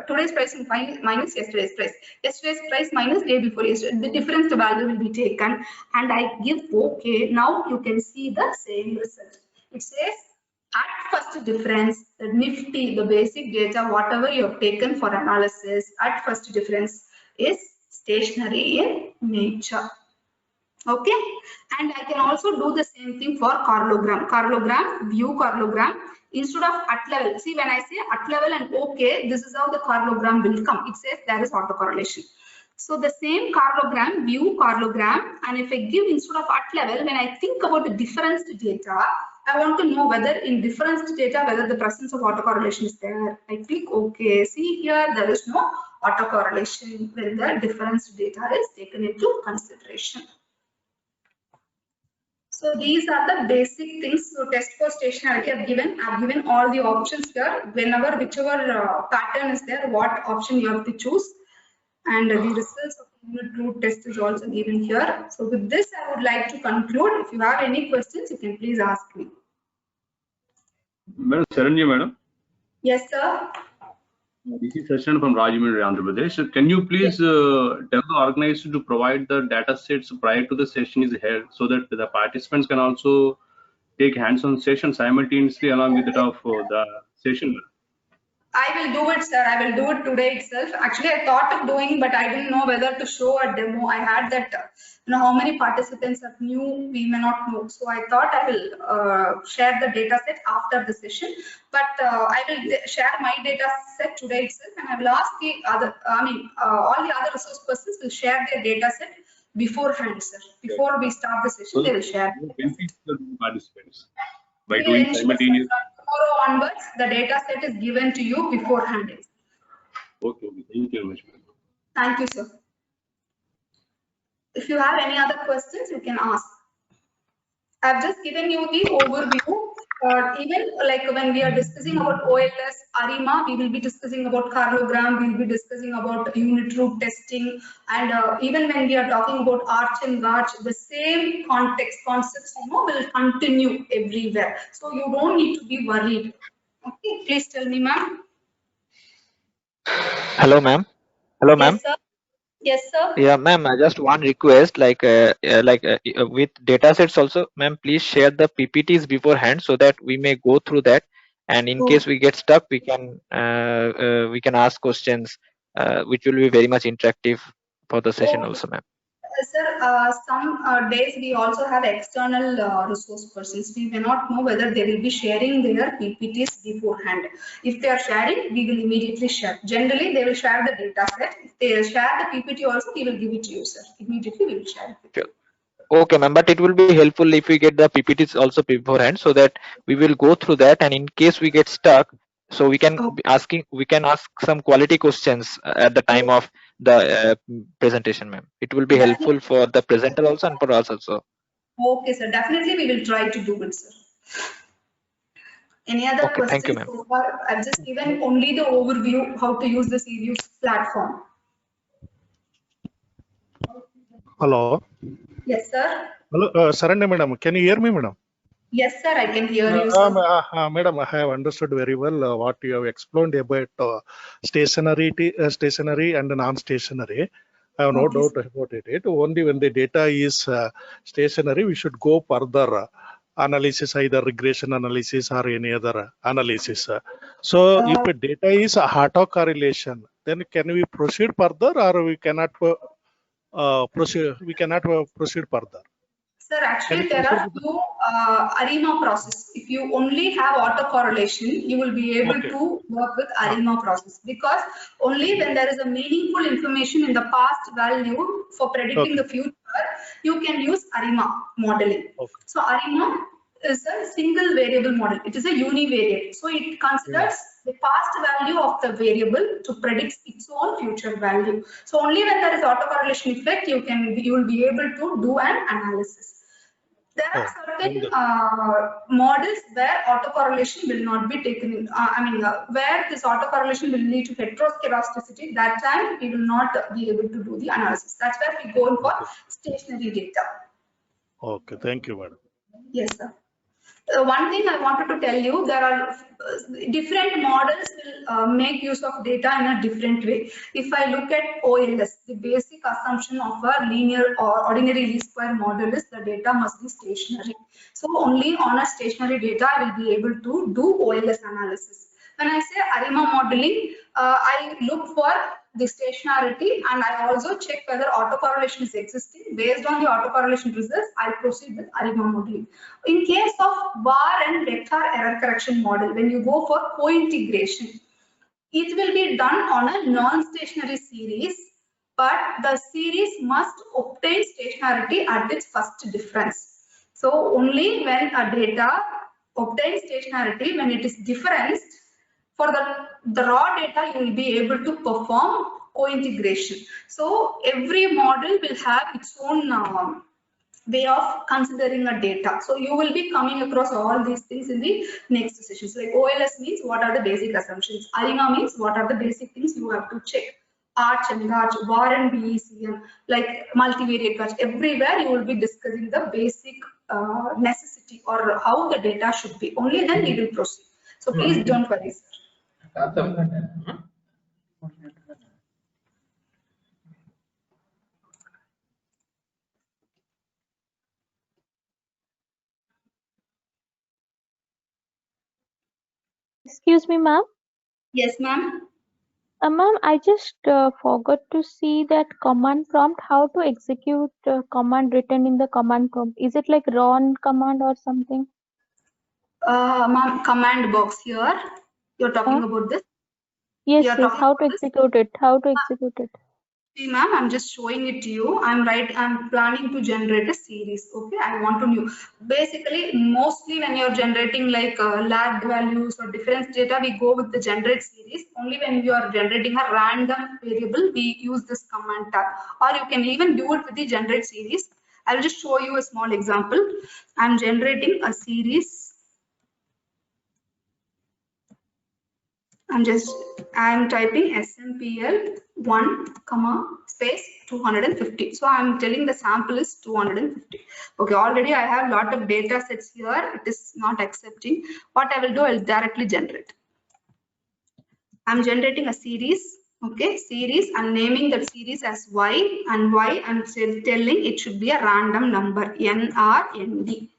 B: today's price minus yesterday's price. Yesterday's price minus day before yesterday. The difference to value will be taken and I give OK. Now you can see the same result. It says at first difference, the Nifty, the basic data, whatever you have taken for analysis, at first difference is stationary in nature. Okay, and I can also do the same thing for Carlogram, view Carlogram. Instead of at level, see when I say at level and OK, this is how the Carlogram will come. It says there is autocorrelation. So the same Carlogram, view Carlogram, and if I give instead of at level, when I think about the difference to data, I want to know whether in difference to data, whether the presence of autocorrelation is there. I click OK. See here, there is no autocorrelation when the difference to data is taken into consideration. So these are the basic things. So test for stationarity I've given all the options here. Whenever whichever pattern is there, what option you have to choose. And the results of the unit root test is also given here. So with this, I would like to conclude. If you have any questions, you can please ask me.
C: Madam Saranya, madam.
B: Yes, sir.
C: This is Sachin from Rajahmundry, Andhra Pradesh. Can you please tell the organizer to provide the data sets prior to the session is held so that the participants can also take hands-on session simultaneously along with that of the session?
B: I will do it, sir. I will do it today itself. Actually, I thought of doing, but I didn't know whether to show a demo. I had that, how many participants are new, we may not know. So I thought I will share the data set after the session. But I will share my data set today itself, and I will ask the other, all the other resource persons will share their data set beforehand, sir. Before we start the session, they will share.
C: Benefits the participants by
B: We will
C: doing
B: ensure,
C: simultaneous.
B: from tomorrow onwards, the data set is given to you beforehand.
C: Okay, thank you very much.
B: Thank you, sir. If you have any other questions, you can ask. I've just given you the overview. Even like when we are discussing about OLS, ARIMA, we will be discussing about Carlogram, we will be discussing about unit root testing, and even when we are talking about Arch and Garch, the same concepts, will continue everywhere. So you don't need to be worried. Okay, please tell me, ma'am.
H: Hello, ma'am. Hello, ma'am.
B: Yes, sir. Yes, sir.
H: Yeah, ma'am. Just one request, with data sets also, ma'am. Please share the PPTs beforehand so that we may go through that, and in case we get stuck, we can ask questions, which will be very much interactive for the session
B: Okay.
H: also, ma'am.
B: Sir, some days we also have external resource persons. We may not know whether they will be sharing their PPTs beforehand. If they are sharing, we will immediately share. Generally, they will share the data set. If they share the PPT also, we will give it to you, sir. Immediately, we will share it.
H: Sure. Okay, ma'am. But it will be helpful if we get the PPTs also beforehand, so that we will go through that, and in case we get stuck, so we can we can ask some quality questions at the time of the presentation, ma'am. It will be helpful for the presenter also and for us also.
B: Okay, sir. Definitely, we will try to do it, sir. Any other
H: Okay, thank you,
B: questions
H: ma'am.
B: so far? I've just given only the overview how to use the eViews platform.
G: Hello.
B: Yes, sir.
G: Hello, Saranya madam. Can you hear me, madam?
B: Yes, sir. I can hear you, sir.
G: Madam, I have understood very well what you have explained about stationary and non-stationary. I have no doubt about it. Only when the data is stationary, we should go further analysis, either regression analysis or any other analysis. So, if the data is autocorrelation, then can we proceed further, or we cannot proceed? We cannot proceed further.
B: Sir, actually, there are few ARIMA process. If you only have autocorrelation, you will be able to work with ARIMA process, because only when there is a meaningful information in the past value for predicting the future, you can use ARIMA modeling. So ARIMA is a single variable model. It is a univariate. So it considers the past value of the variable to predict its own future value. So only when there is autocorrelation effect, you will be able to do an analysis. There are certain models where autocorrelation will not be taken in. Where this autocorrelation will lead to heteroscedasticity, that time we will not be able to do the analysis. That's where we go in for stationary data.
G: Okay, thank you, madam.
B: Yes, sir. One thing I wanted to tell you, there are different models will make use of data in a different way. If I look at OLS, the basic assumption of a linear or ordinary least square model is the data must be stationary. So only on a stationary data I will be able to do OLS analysis. When I say ARIMA modeling, I look for the stationarity, and I also check whether autocorrelation is existing. Based on the autocorrelation results, I proceed with ARIMA modeling. In case of VAR and vector error correction model, when you go for co-integration, it will be done on a non-stationary series, but the series must obtain stationarity at its first difference. So only when a data obtains stationarity, when it is differenced, for the raw data, you will be able to perform co-integration. So every model will have its own way of considering a data. So you will be coming across all these things in the next sessions. Like OLS means what are the basic assumptions. ARIMA means what are the basic things you have to check. Arch and Garch, VAR and BECM, like multivariate Garch. Everywhere you will be discussing the basic necessity or how the data should be. Only then we will proceed. So please don't worry, sir.
L: Excuse me, ma'am.
B: Yes, ma'am.
L: Ma'am, I just forgot to see that command prompt, how to execute command written in the command prompt. Is it like run command or something?
B: Ma'am, command box here. You're talking about this?
L: Yes,
B: You're
L: yes,
B: talking
L: how to
B: about this?
L: execute it, how to execute it.
B: See, ma'am, I'm just showing it to you. I'm planning to generate a series. Okay, I want to know. Basically, mostly when you're generating like lagged values or difference data, we go with the generate series. Only when you are generating a random variable, we use this command tab. Or you can even do it with the generate series. I'll just show you a small example. I'm generating a series. I'm typing SMPL 1, space 250. So I'm telling the sample is 250. Okay, already I have a lot of data sets here. It is not accepting. What I will do, I'll directly generate. I'm generating a series. Okay, series. I'm naming that series as Y, and Y I'm telling it should be a random number, NRND.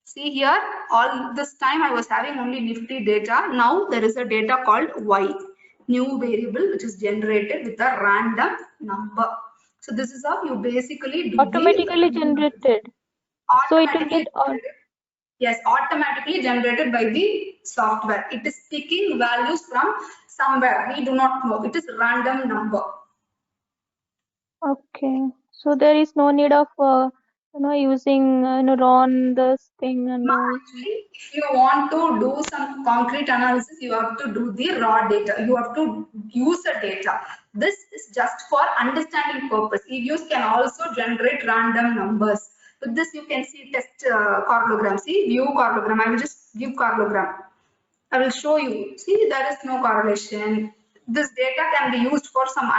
B: See here, all this time I was having only Nifty data. Now there is a data called Y, new variable which is generated with a random number. So this is how you basically do
L: Automatically generated. So it will get all.
B: Yes, automatically generated by the software. It is picking values from somewhere. We do not know. It is random number.
L: Okay, so there is no need of using run this thing and all.
B: Actually, if you want to do some concrete analysis, you have to do the raw data. You have to use the data. This is just for understanding purpose. EViews can also generate random numbers. With this, you can see test correlogram. See, view correlogram. I will just give correlogram. I will show you. See, there is no correlation. This data can be used for some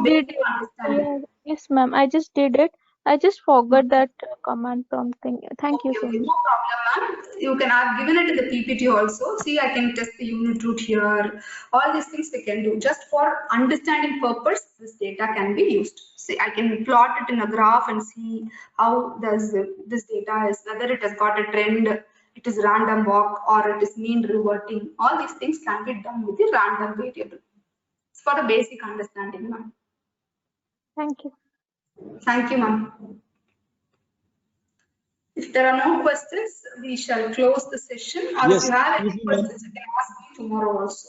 L: did it.
B: understanding.
L: Yes, ma'am. I just did it. I just forgot that command prompt thing. Thank you so much.
B: No problem, ma'am. You can have given it in the PPT also. See, I can test the unit root here. All these things we can do. Just for understanding purpose, this data can be used. See, I can plot it in a graph and see how does this data is, whether it has got a trend, it is random walk, or it is mean reverting. All these things can be done with the random variable. It's for the basic understanding, ma'am.
L: Thank you.
B: Thank you, ma'am. If there are no questions, we shall close the session. Or
K: Yes,
B: if you have any
K: excuse me, ma'am.
B: questions, you can ask me tomorrow also.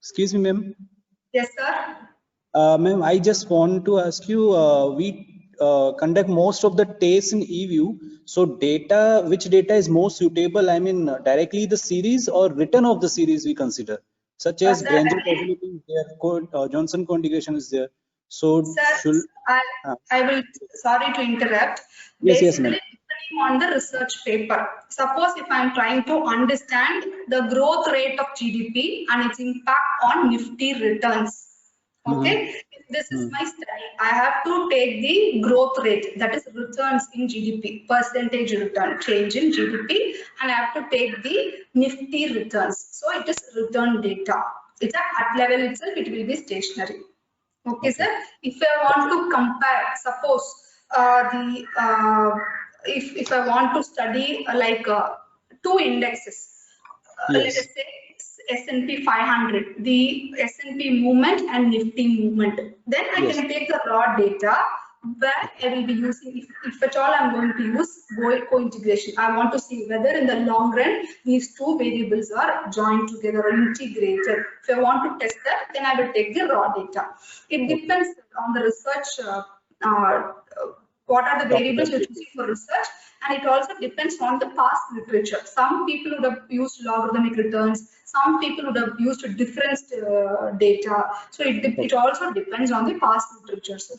K: Excuse me, ma'am.
B: Yes, sir.
K: Ma'am, I just want to ask you, we conduct most of the tests in eView. So which data is more suitable? I mean, directly the series or written of the series we consider, such as Granger probability is there, Johnson conjugation is there. So
B: Sir, I will, sorry to interrupt.
K: Yes, yes, ma'am.
B: Basically, depending on the research paper. Suppose if I'm trying to understand the growth rate of GDP and its impact on Nifty returns. Okay, if this is my study, I have to take the growth rate, that is returns in GDP, percentage return, change in GDP, and I have to take the Nifty returns. So it is return data. It's at level itself, it will be stationary. Okay, sir. If I want to compare, suppose if I want to study two indexes, let us say S&P 500, the S&P movement and Nifty movement. Then I can take the raw data where I will be using, if at all I'm going to use co-integration. I want to see whether in the long run these two variables are joined together or integrated. If I want to test that, then I will take the raw data. It depends on the research, what are the variables you're choosing for research, and it also depends on the past literature. Some people would have used logarithmic returns, some people would have used different data. So it also depends on the past literature. Sir.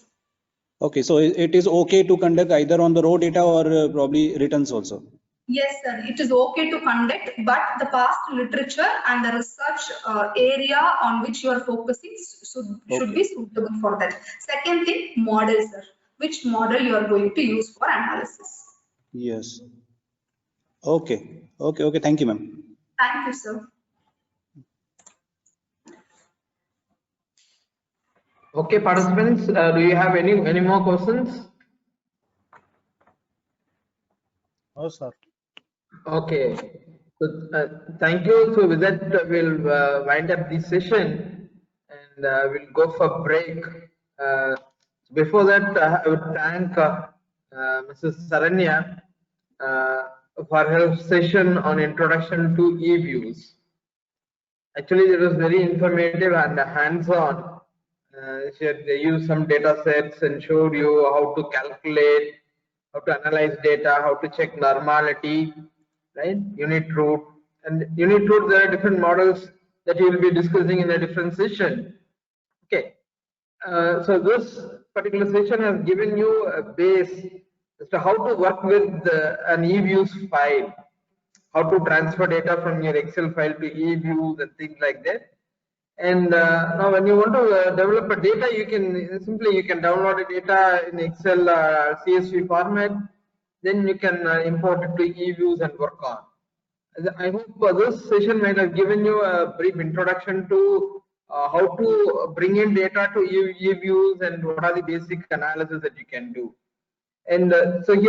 K: Okay, so it is okay to conduct either on the raw data or probably returns also.
B: Yes, sir. It is okay to conduct, but the past literature and the research area on which you are focusing should be suitable for that. Second thing, model, sir. Which model you are going to use for analysis?
K: Yes. Okay. Okay. Thank you, ma'am.
B: Thank you, sir.
A: Okay, participants, do you have any more questions?
G: No, sir.
A: Okay. So thank you. So with that, we'll wind up this session and we'll go for break. Before that, I would thank Mrs. Saranya for her session on introduction to eViews. Actually, it was very informative and hands-on. They used some data sets and showed you how to calculate, how to analyze data, how to check normality, right? Unit root. And unit root, there are different models that you will be discussing in a different session. Okay. So this particular session has given you a base as to how to work with an eViews file, how to transfer data from your Excel file to eViews and things like that. And now when you want to develop a data, you can simply download a data in Excel CSV format, then you can import it to eViews and work on. I hope this session might have given you a brief introduction to how to bring in data to eViews and what are the basic analysis that you can do. And so here